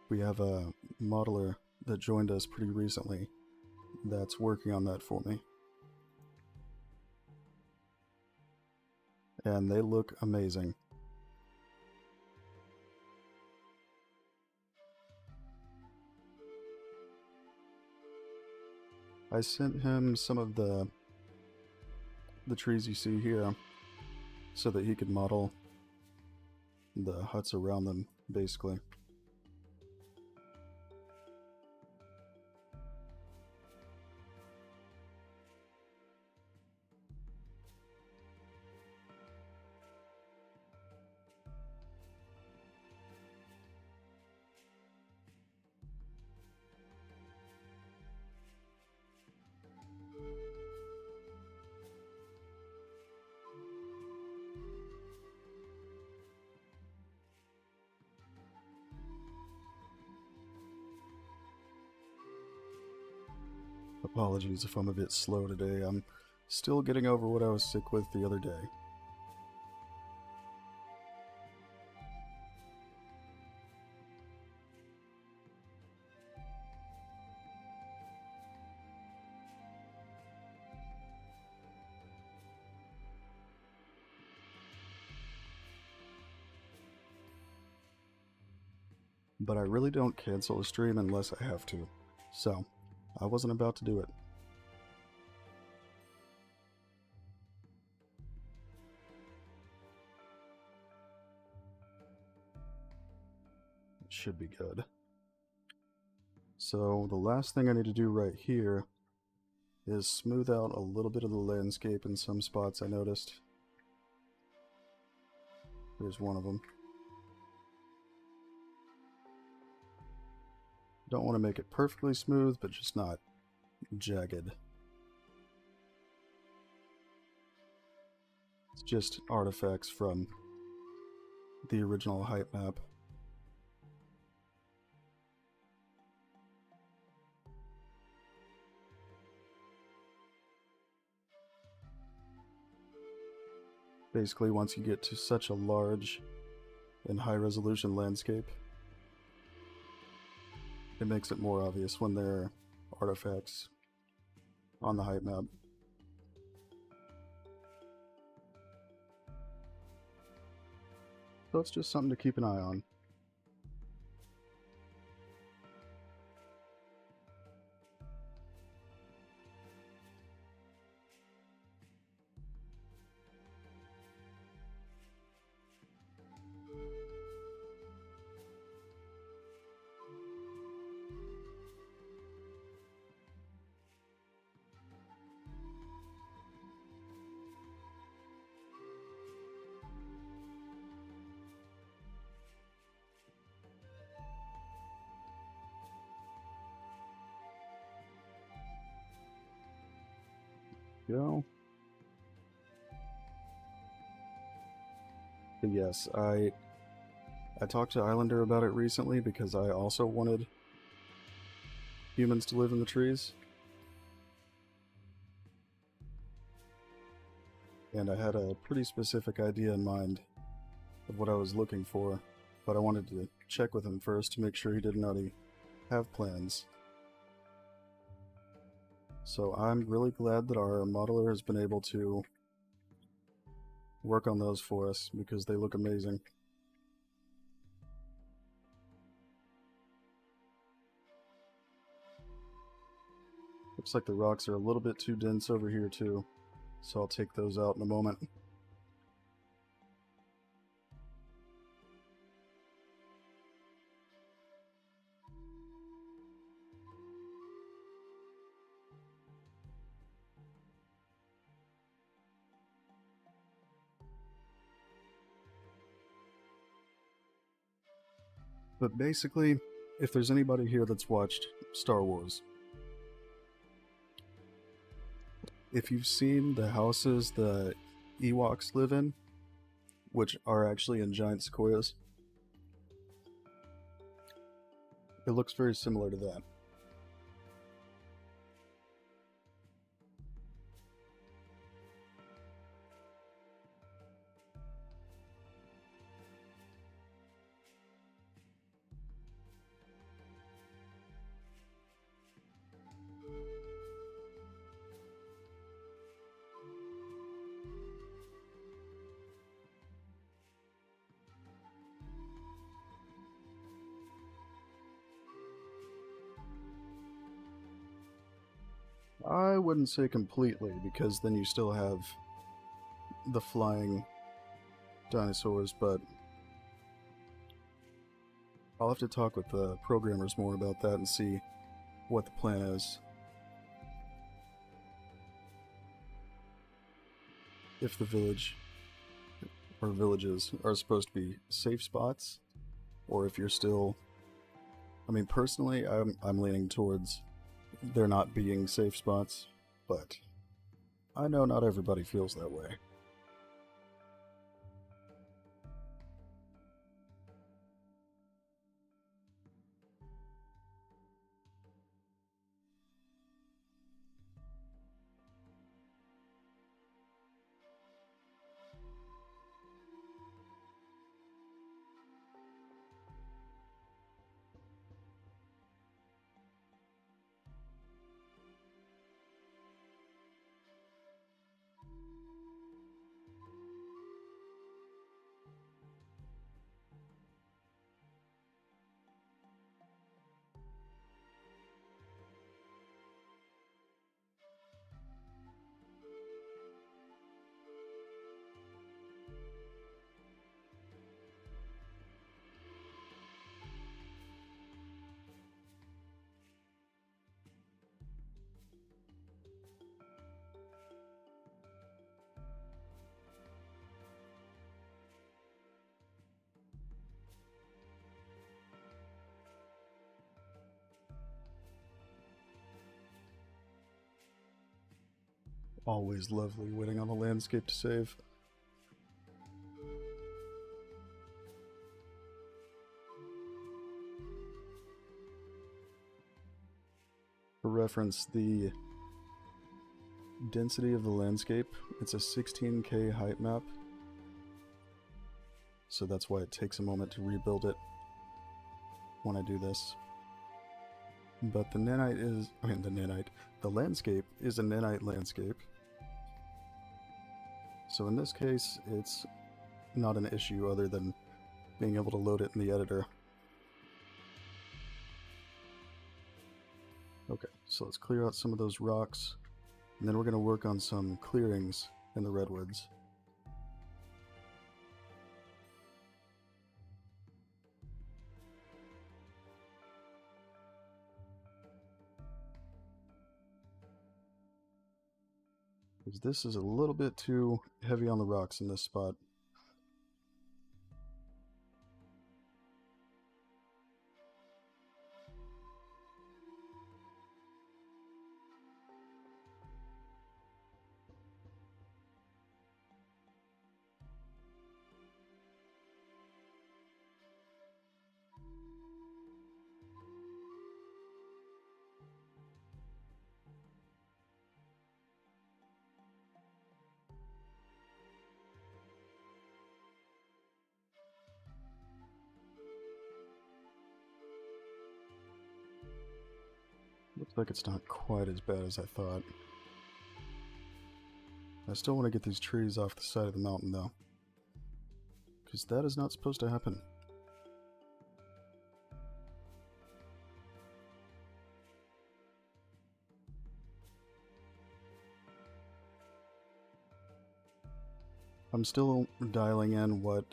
We have a modeler that joined us pretty recently that's working on that for me. And they look amazing. I sent him some of the trees you see here so that he could model the huts around them, basically. Apologies if I'm a bit slow today. I'm still getting over what I was sick with the other day. But I really don't cancel a stream unless I have to, so I wasn't about to do it. It should be good. So the last thing I need to do right here is smooth out a little bit of the landscape in some spots I noticed. Here's one of them. Don't want to make it perfectly smooth, but just not jagged. It's just artifacts from the original height map. Basically, once you get to such a large and high-resolution landscape, it makes it more obvious when there are artifacts on the height map. So it's just something to keep an eye on. Go. But yes, I talked to Islander about it recently because I also wanted humans to live in the trees. And I had a pretty specific idea in mind of what I was looking for, but I wanted to check with him first to make sure he didn't already have plans. So I'm really glad that our modeler has been able to work on those for us because they look amazing. Looks like the rocks are a little bit too dense over here too, so I'll take those out in a moment. But basically, if there's anybody here that's watched Star Wars, if you've seen the houses the Ewoks live in, which are actually in giant sequoias, it looks very similar to that. I wouldn't say completely, because then you still have the flying dinosaurs, but I'll have to talk with the programmers more about that and see what the plan is. If the village or villages are supposed to be safe spots, or if you're still... I mean, personally, I'm leaning towards there not being safe spots, but I know not everybody feels that way. Always lovely waiting on the landscape to save. For reference, the density of the landscape, it's a 16K height map, so that's why it takes a moment to rebuild it when I do this. But the landscape is a nanite landscape. So in this case, it's not an issue other than being able to load it in the editor. Okay, so let's clear out some of those rocks, and then we're going to work on some clearings in the Redwoods. Because this is a little bit too heavy on the rocks in this spot. Looks like it's not quite as bad as I thought. I still want to get these trees off the side of the mountain though, because that is not supposed to happen. I'm still dialing in what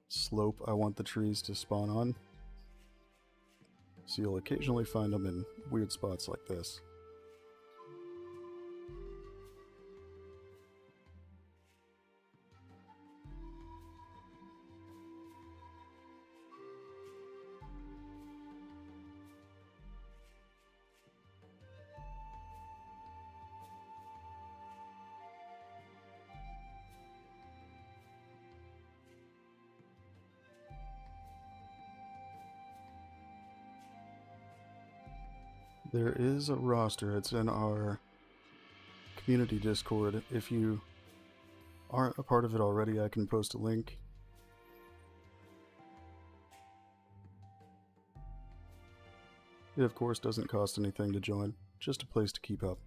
slope I want the trees to spawn on, so you'll occasionally find them in weird spots like this. There is a roster, it's in our community Discord. If you aren't a part of it already, I can post a link. It of course doesn't cost anything to join, just a place to keep up.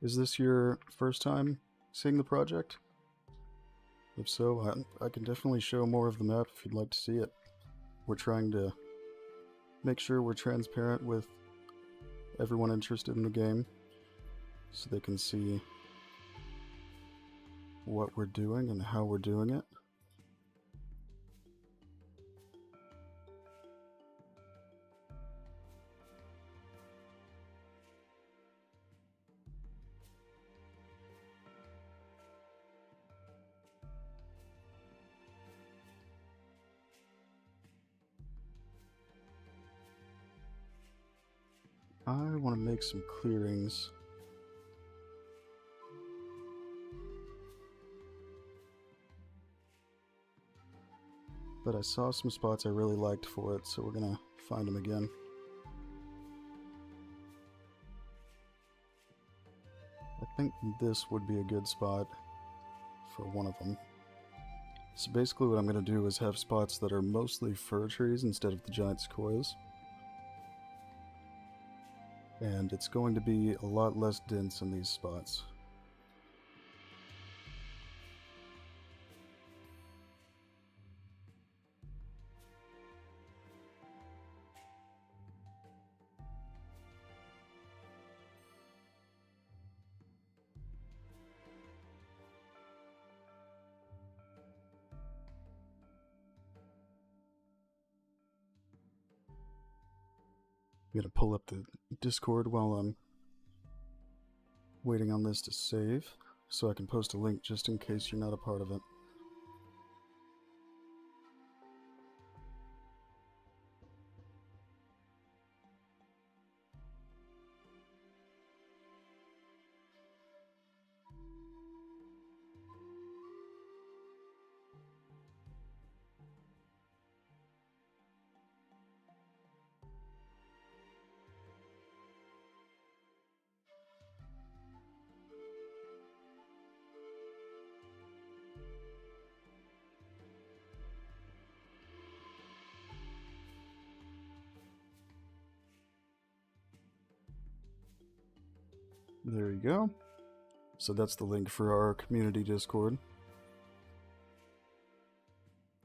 Is this your first time seeing the project? If so, I can definitely show more of the map if you'd like to see it. We're trying to make sure we're transparent with everyone interested in the game, so they can see what we're doing and how we're doing it. I want to make some clearings. But I saw some spots I really liked for it, so we're gonna find them again. I think this would be a good spot for one of them. So basically what I'm gonna do is have spots that are mostly fir trees instead of the giant sequoias. And it's going to be a lot less dense in these spots. I'm gonna pull up the Discord while I'm Waiting on this to save, so I can post a link just in case you're not a part of it. There you go. So that's the link for our community Discord.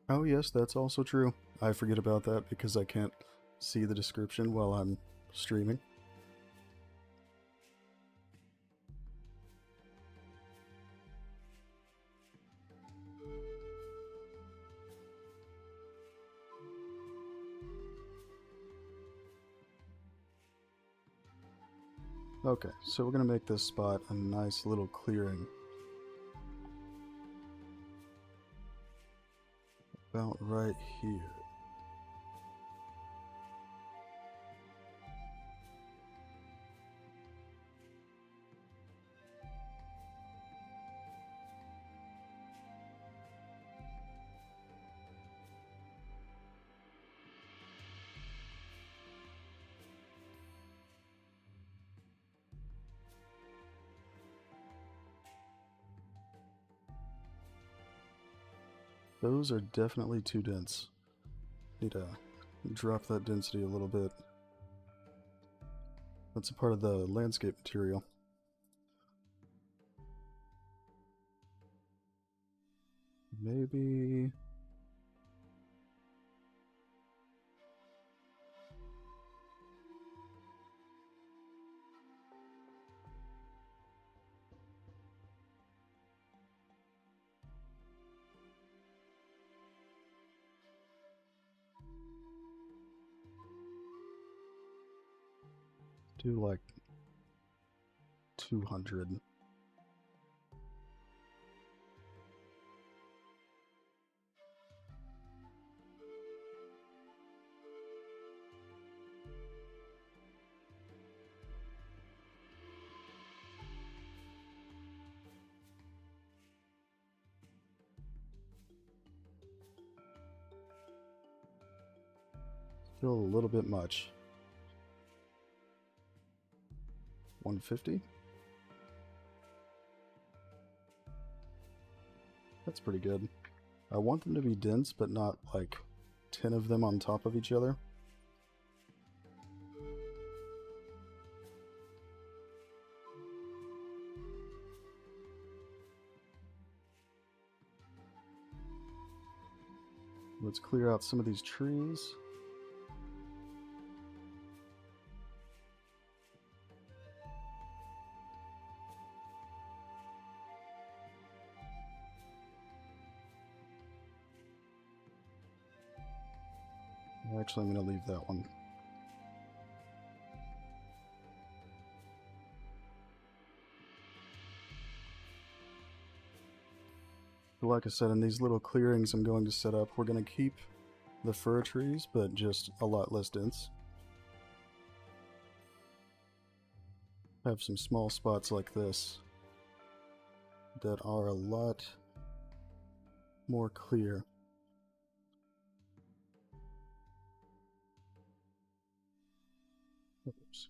Oh yes, that's also true. I forget about that because I can't see the description while I'm streaming. Okay, so we're going to make this spot a nice little clearing. About right here. Those are definitely too dense. Need to drop that density a little bit. That's a part of the landscape material. Maybe... do like 200. Still a little bit much. 150? That's pretty good. I want them to be dense, but not like 10 of them on top of each other. Let's clear out some of these trees. Actually, I'm going to leave that one. Like I said, in these little clearings I'm going to set up, we're going to keep the fir trees, but just a lot less dense. Have some small spots like this that are a lot more clear. Oops.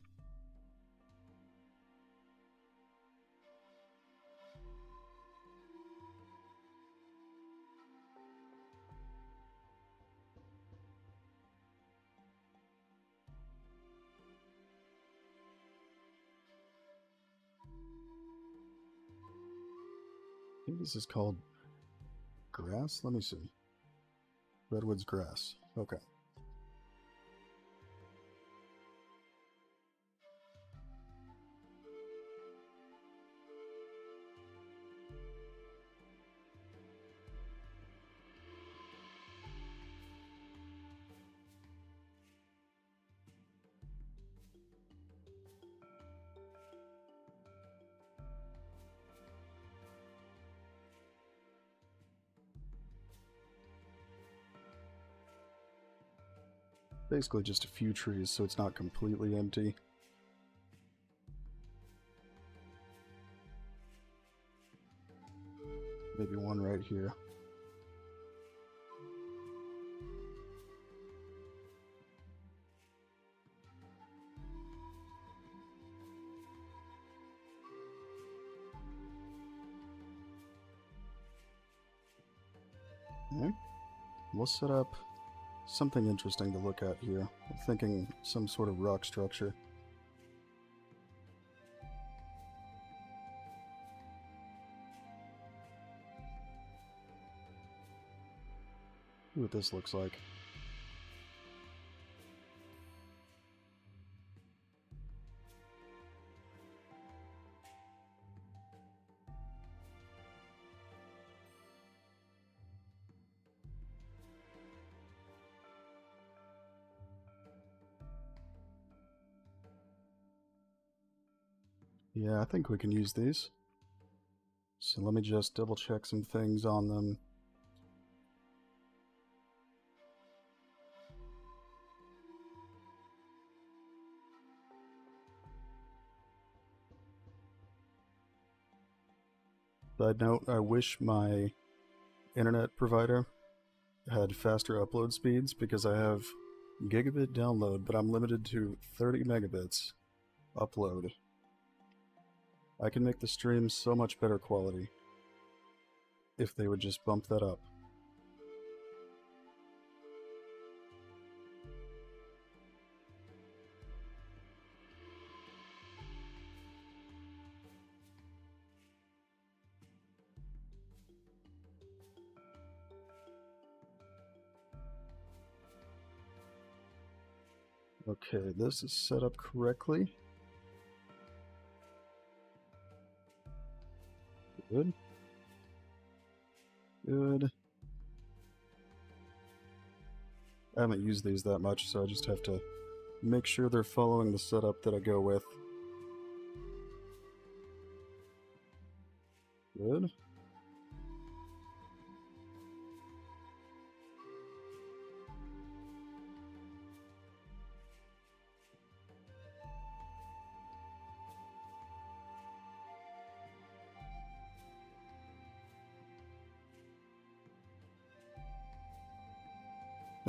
I think this is called grass? Let me see. Redwoods grass. Okay. Basically just a few trees, so it's not completely empty. Maybe one right here. Okay. We'll set up something interesting to look at here. I'm thinking some sort of rock structure. See what this looks like. Yeah, I think we can use these. So let me just double check some things on them. Side note, I wish my internet provider had faster upload speeds because I have gigabit download, but I'm limited to 30 megabits upload. I can make the stream so much better quality if they would just bump that up. Okay, this is set up correctly. Good. Good. I haven't used these that much, so I just have to make sure they're following the setup that I go with. Good.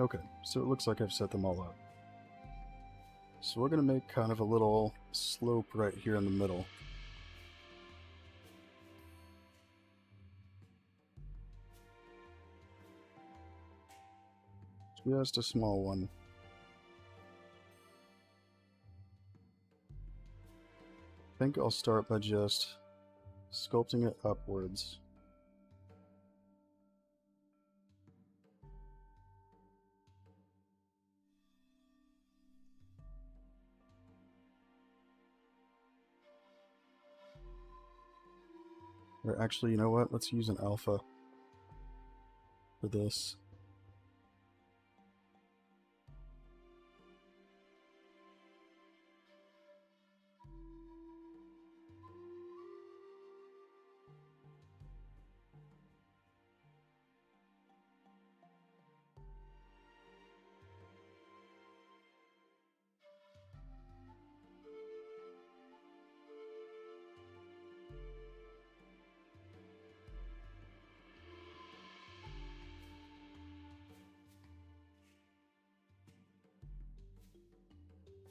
Okay, so it looks like I've set them all up. So we're going to make kind of a little slope right here in the middle. Just a small one. I think I'll start by just sculpting it upwards. Or actually, you know what? Let's use an alpha for this.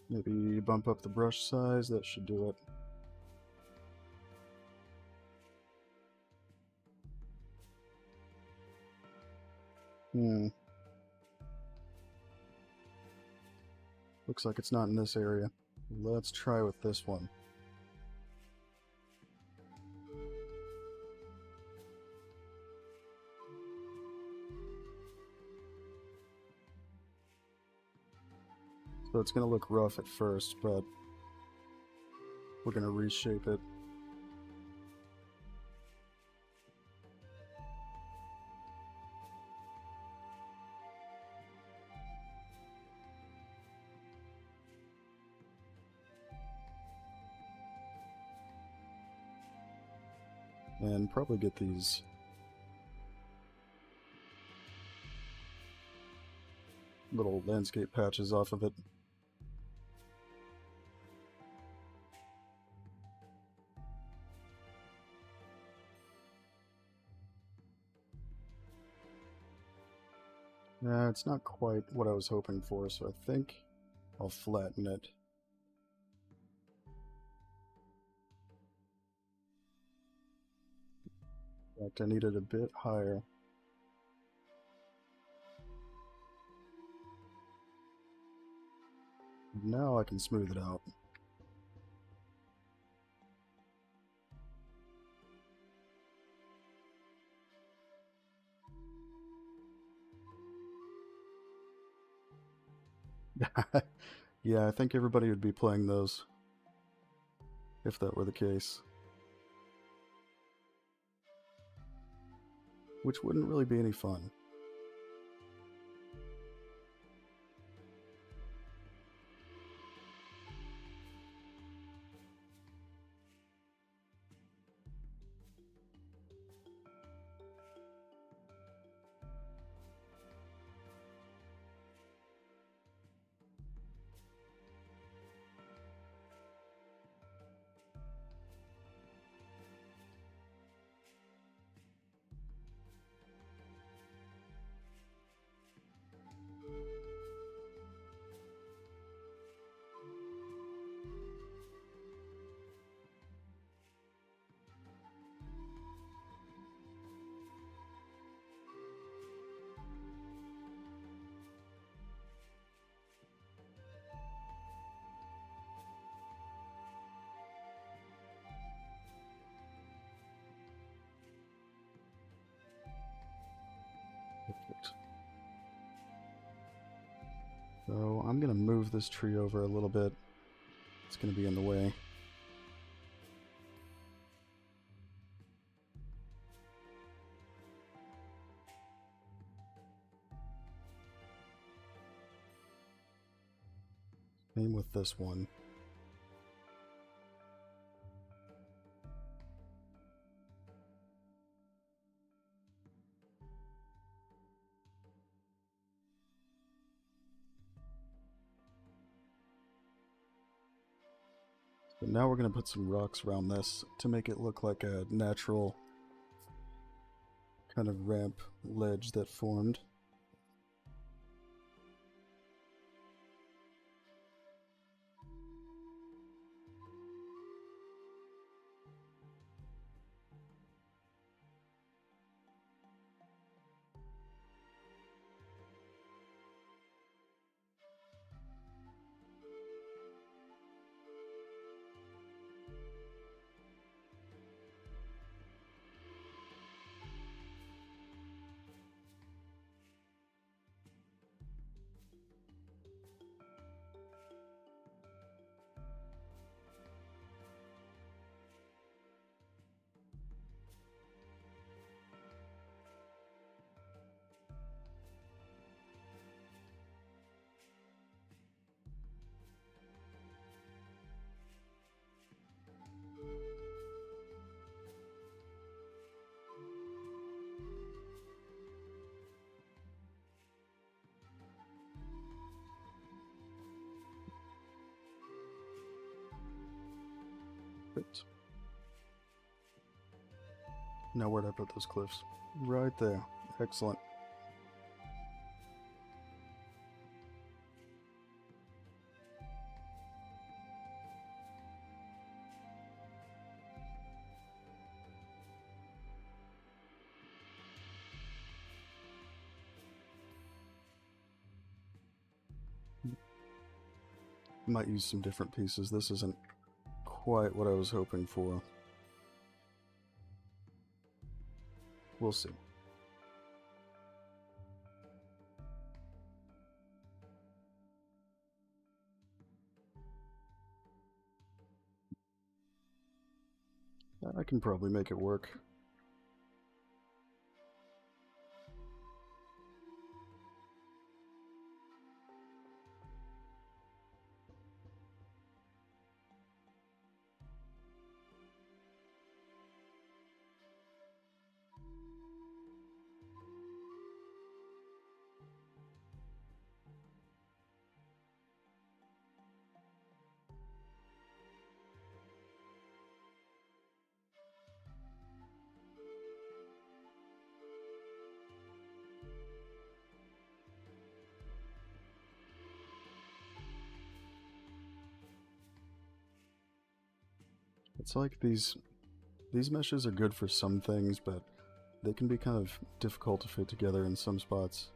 Maybe bump up the brush size, that should do it. Looks like it's not in this area. Let's try with this one. So it's going to look rough at first, but we're going to reshape it. And probably get these little landscape patches off of it. It's not quite what I was hoping for, so I think I'll flatten it. In fact, I need it a bit higher. Now I can smooth it out. Yeah, I think everybody would be playing those if that were the case. Which wouldn't really be any fun. Perfect. So I'm going to move this tree over a little bit. It's going to be in the way. Same with this one. But now we're going to put some rocks around this to make it look like a natural kind of ramp ledge that formed. Perfect. Now where'd I put those cliffs? Right there. Excellent. Might use some different pieces. This isn't quite what I was hoping for. We'll see. I can probably make it work. It's like these meshes are good for some things, but they can be kind of difficult to fit together in some spots.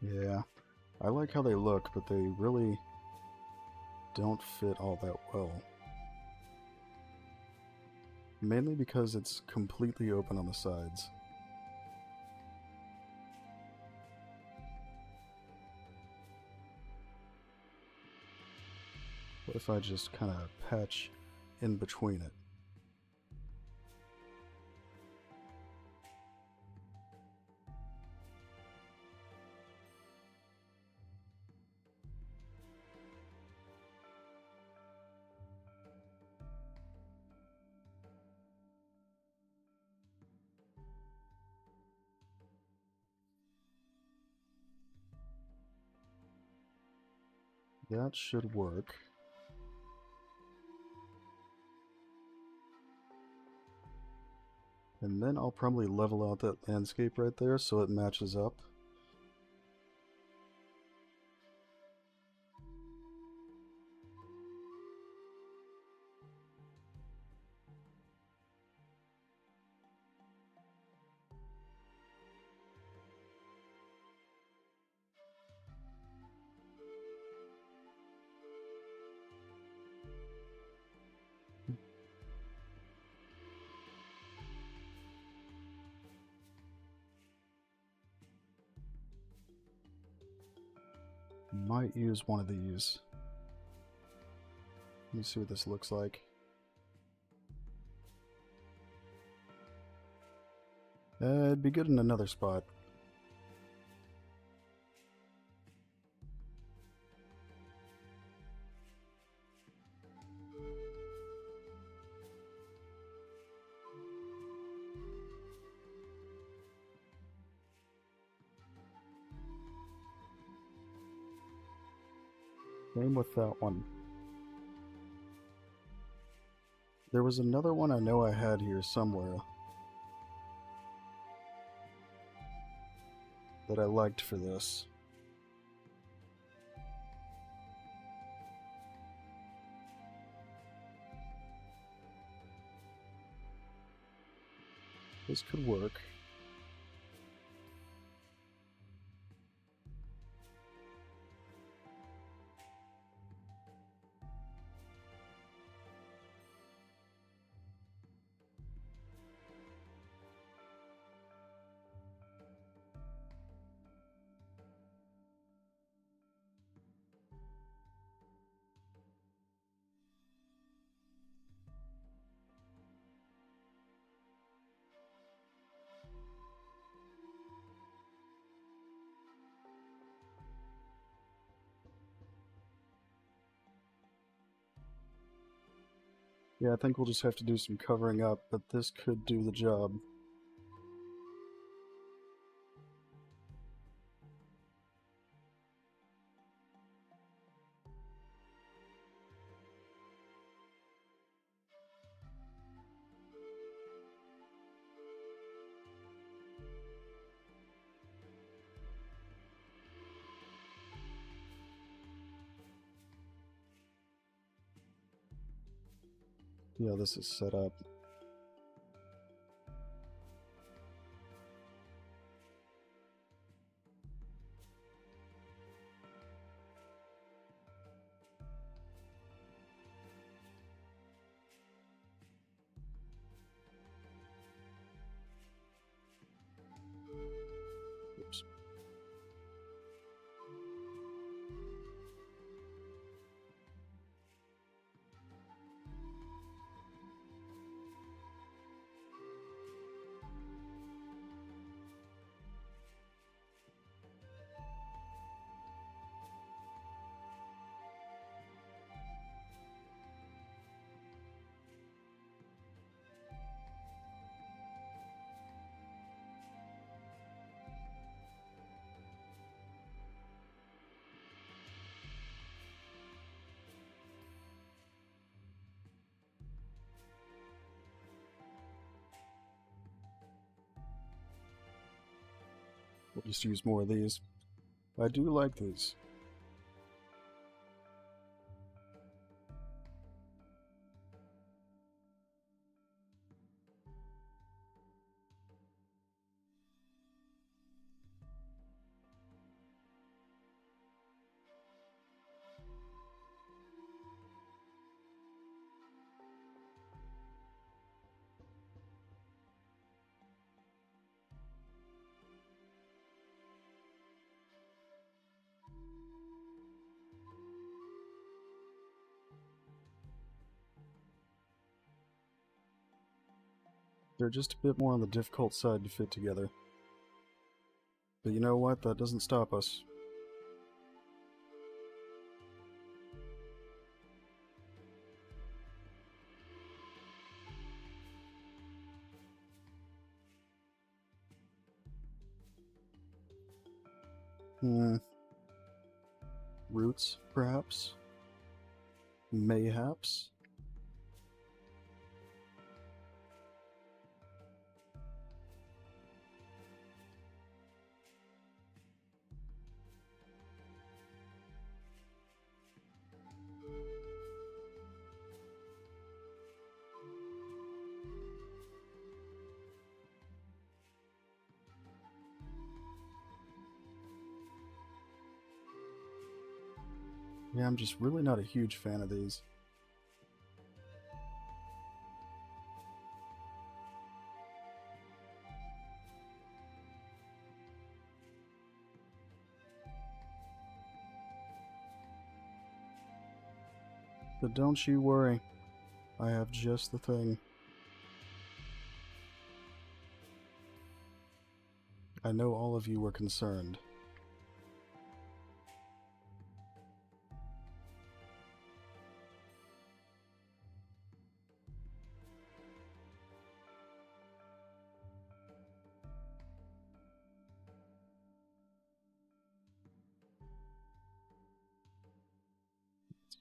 Yeah, I like how they look, but they really don't fit all that well. Mainly because it's completely open on the sides. What if I just kind of patch in between it? That should work. And then I'll probably level out that landscape right there so it matches up. Might use one of these. Let me see what this looks like. It'd be good in another spot. Same with that one. There was another one I know I had here somewhere that I liked for this. This could work. Yeah, I think we'll just have to do some covering up, but this could do the job. Yeah, this is set up. Oops. We'll just use more of these. I do like these. They're just a bit more on the difficult side to fit together. But you know what? That doesn't stop us. Roots, perhaps? Mayhaps? Yeah, I'm just really not a huge fan of these. But don't you worry, I have just the thing. I know all of you were concerned.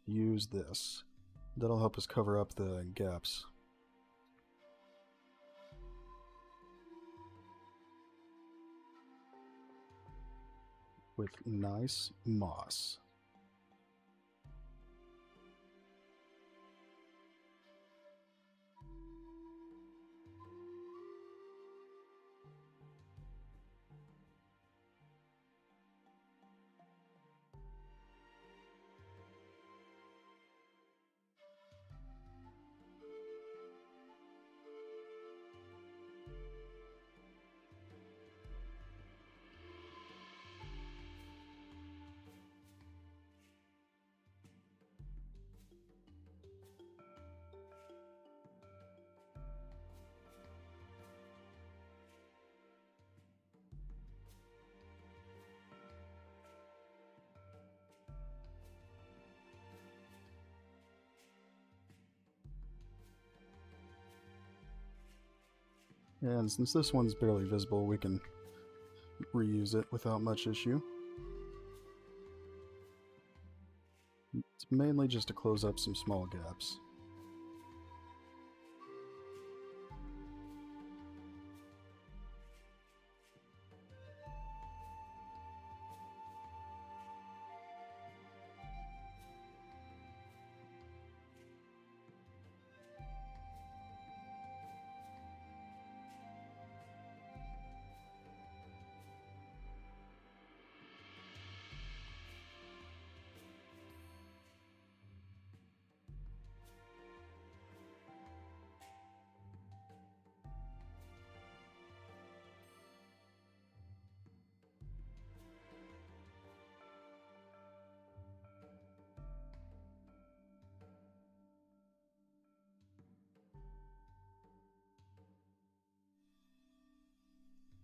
Use this. That'll help us cover up the gaps. With nice moss. And since this one's barely visible, we can reuse it without much issue. It's mainly just to close up some small gaps.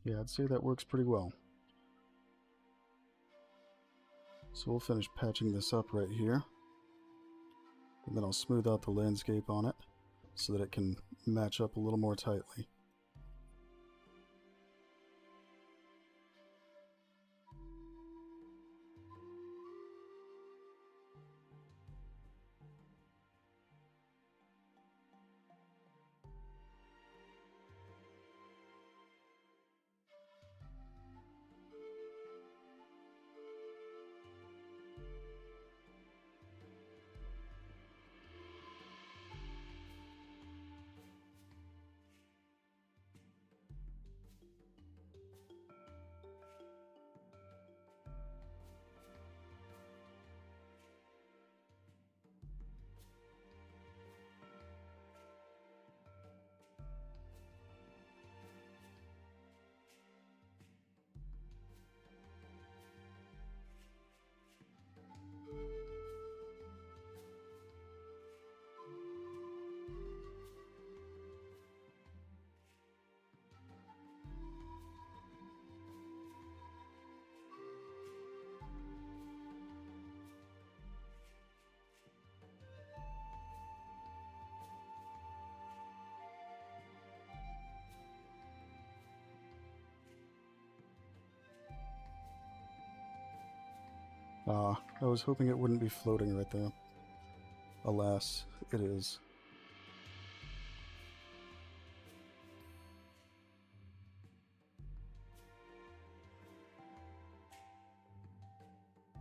Yeah, I'd say that works pretty well. So we'll finish patching this up right here. And then I'll smooth out the landscape on it so that it can match up a little more tightly. Ah, I was hoping it wouldn't be floating right there. Alas, it is.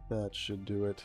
That should do it.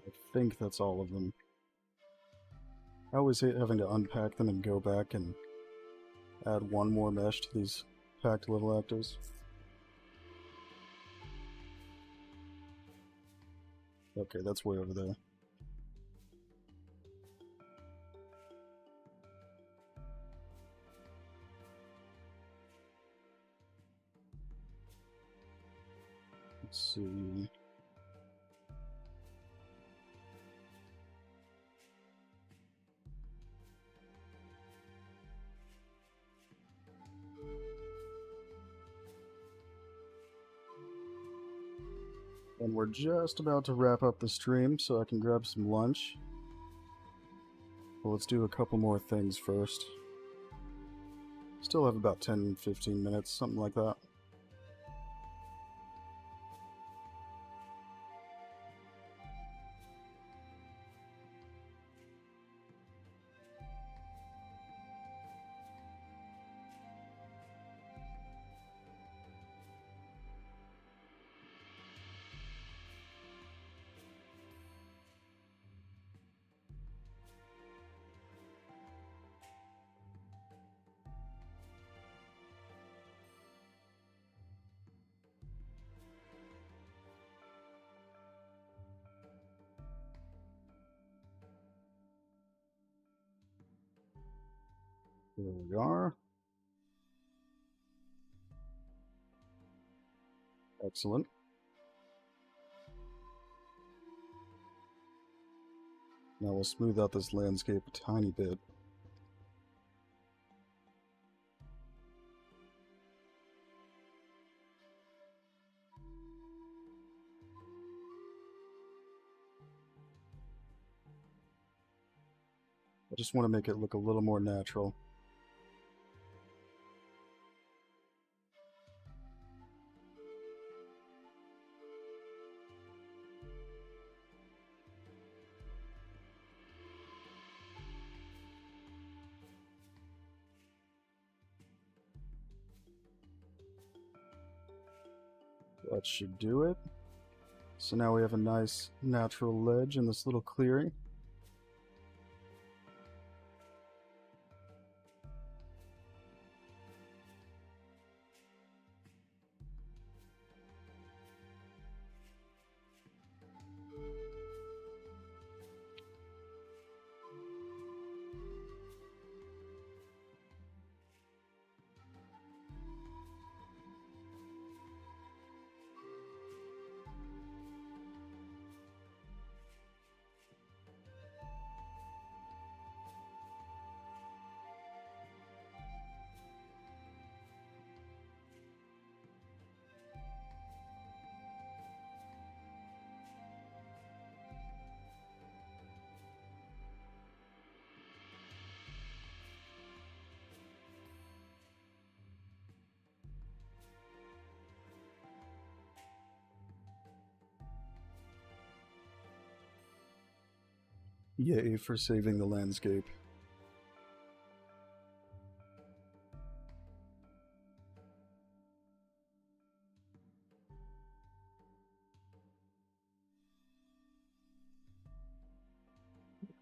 I think that's all of them. I always hate having to unpack them and go back and add one more mesh to these packed little actors. Okay, that's way over there. Let's see. And we're just about to wrap up the stream, so I can grab some lunch. Well, let's do a couple more things first. Still have about 10-15 minutes, something like that. There we are. Excellent. Now we'll smooth out this landscape a tiny bit. I just want to make it look a little more natural. That should do it. So now we have a nice natural ledge in this little clearing. Yay for saving the landscape.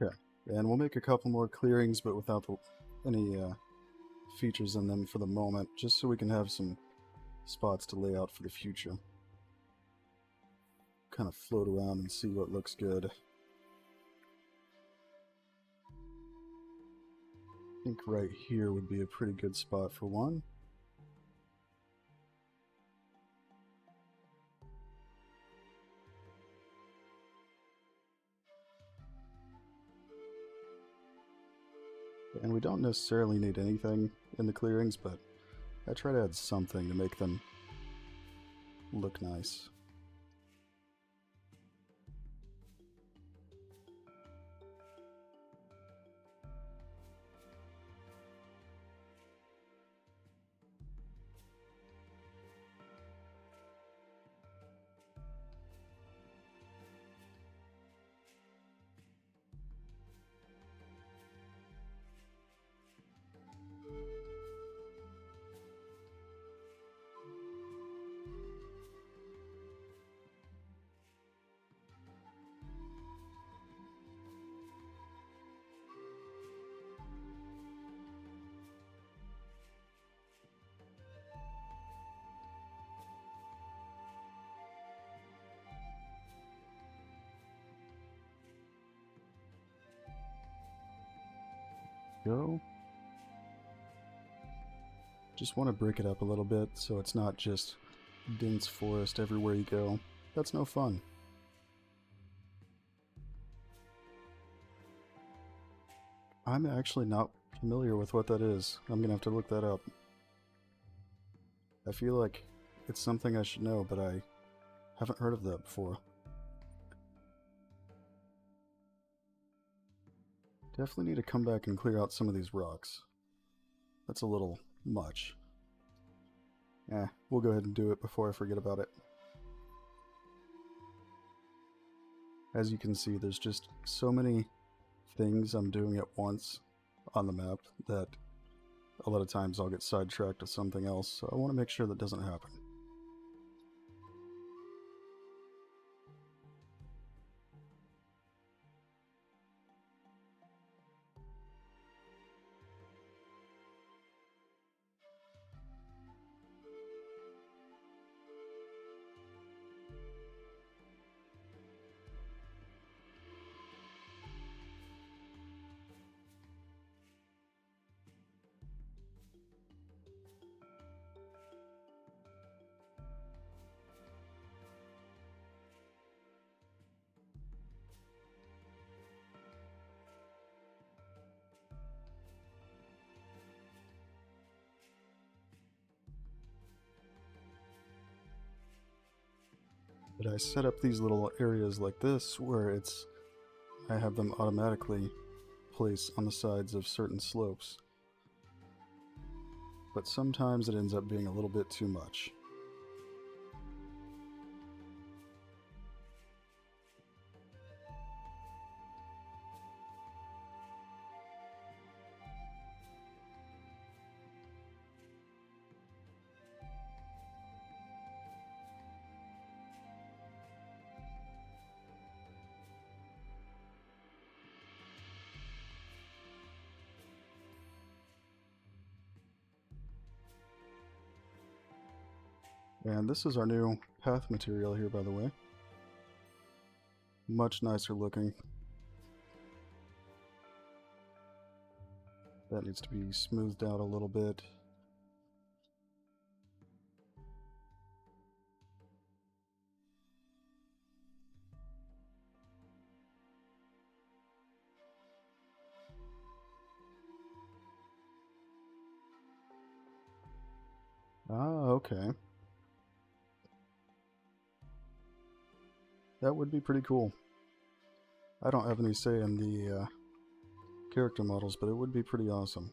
Okay, and we'll make a couple more clearings, but without any features in them for the moment, just so we can have some spots to lay out for the future. kind of float around and see what looks good. I think right here would be a pretty good spot for one. And we don't necessarily need anything in the clearings, but I try to add something to make them look nice. Go. Just want to break it up a little bit so it's not just dense forest everywhere you go. That's no fun. I'm actually not familiar with what that is. I'm gonna have to look that up. I feel like it's something I should know, but I haven't heard of that before. Definitely need to come back and clear out some of these rocks. That's a little much. We'll go ahead and do it before I forget about it. As you can see, there's just so many things I'm doing at once on the map that a lot of times I'll get sidetracked to something else, so I want to make sure that doesn't happen. But I set up these little areas like this where I have them automatically place on the sides of certain slopes. But sometimes it ends up being a little bit too much. And this is our new path material here, by the way. Much nicer looking. That needs to be smoothed out a little bit. Ah, okay. That would be pretty cool. I don't have any say in the character models, but it would be pretty awesome.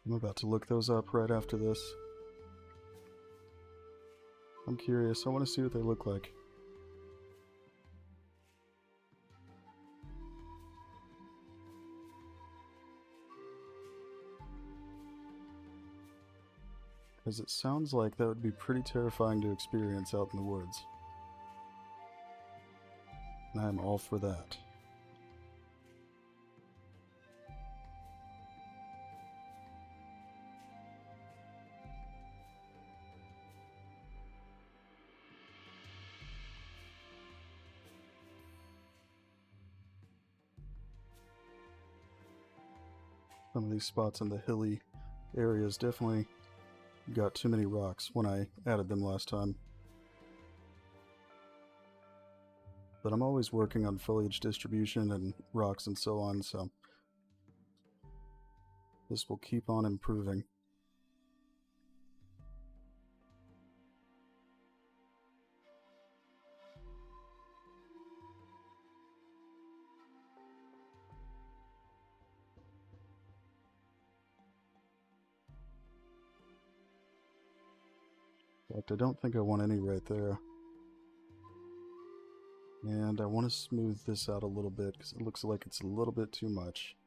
I'm about to look those up right after this. I'm curious. I want to see what they look like. Because it sounds like that would be pretty terrifying to experience out in the woods. And I'm all for that. Some of these spots in the hilly areas definitely got too many rocks when I added them last time. But I'm always working on foliage distribution and rocks and so on, so this will keep on improving. In fact, I don't think I want any right there. And I want to smooth this out a little bit because it looks like it's a little bit too much.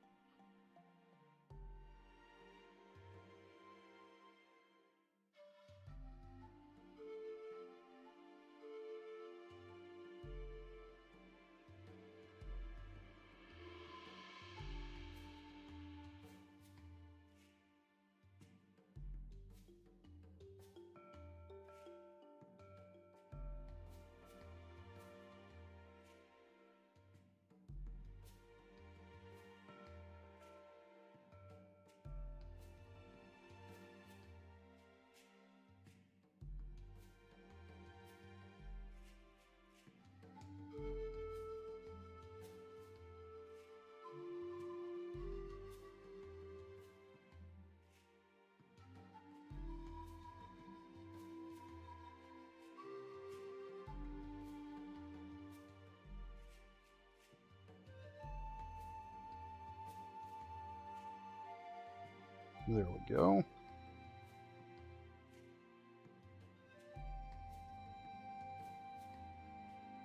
There we go.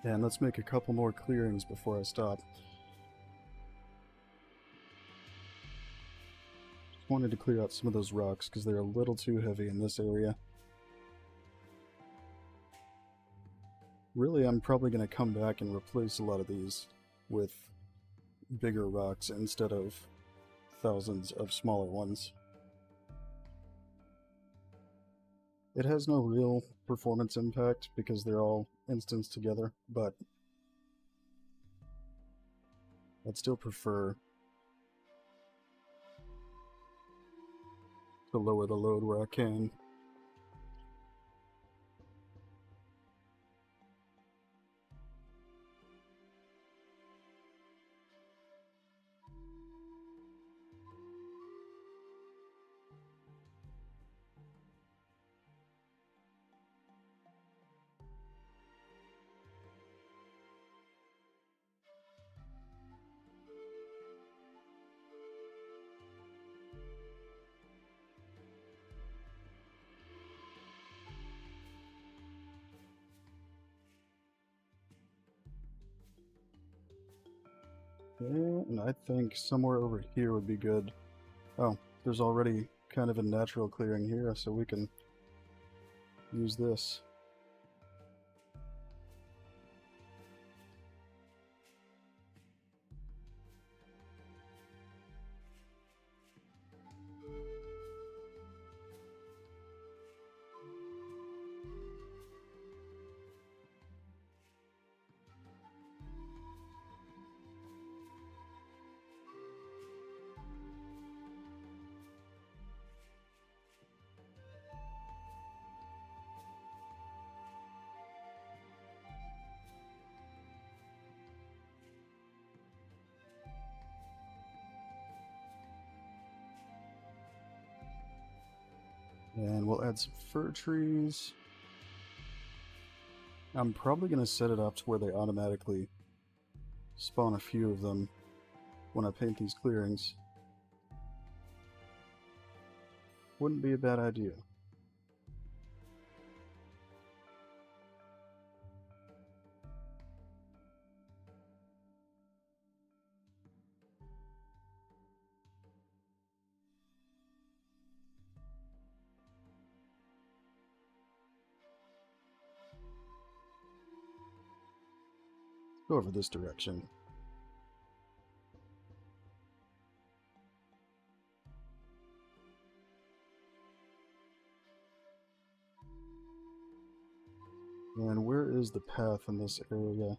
And let's make a couple more clearings before I stop. Just wanted to clear out some of those rocks because they're a little too heavy in this area. Really, I'm probably going to come back and replace a lot of these with bigger rocks instead of thousands of smaller ones. It has no real performance impact because they're all instanced together, but I'd still prefer to lower the load where I can. And I think somewhere over here would be good. Oh, there's already kind of a natural clearing here, so we can use this. And we'll add some fir trees. I'm probably going to set it up to where they automatically spawn a few of them when I paint these clearings. wouldn't be a bad idea. Go over this direction. And where is the path in this area?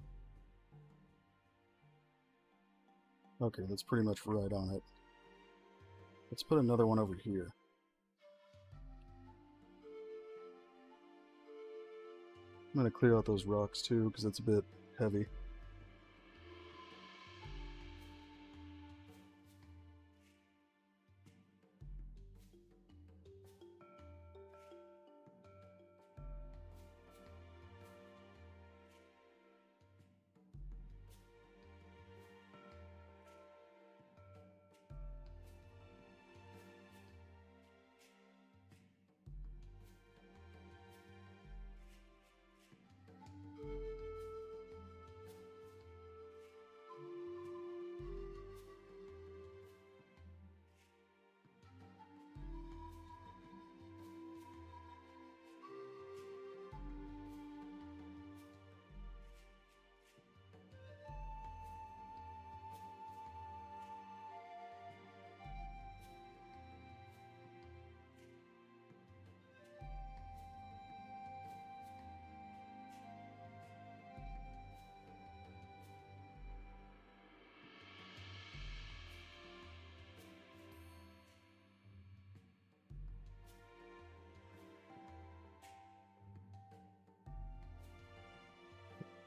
Okay, that's pretty much right on it. Let's put another one over here. I'm going to clear out those rocks too, because it's a bit heavy.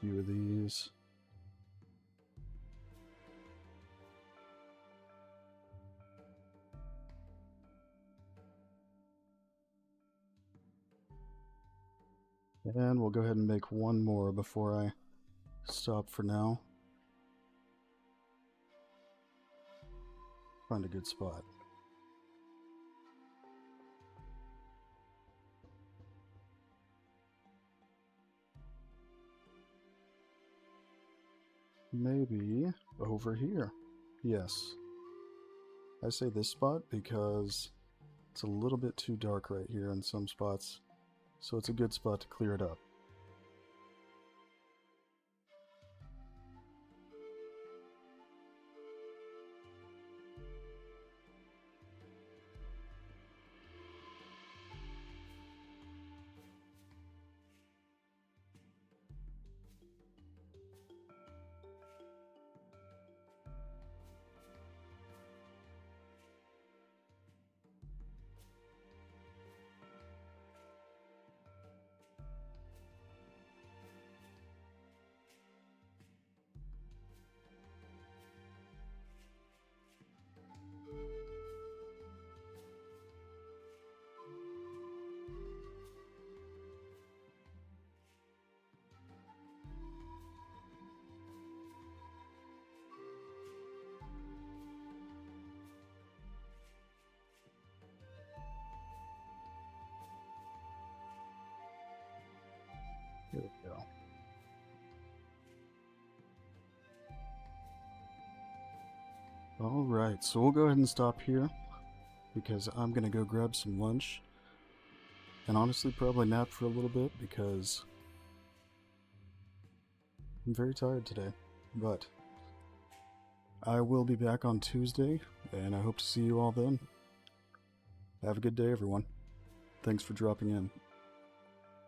A few of these. And we'll go ahead and make one more before I stop for now. Find a good spot. Maybe over here. Yes. I say this spot because it's a little bit too dark right here in some spots. So it's a good spot to clear it up. Here we go. Alright, so we'll go ahead and stop here because I'm gonna go grab some lunch and honestly probably nap for a little bit because I'm very tired today. But I will be back on Tuesday and I hope to see you all then. Have a good day, everyone. Thanks for dropping in.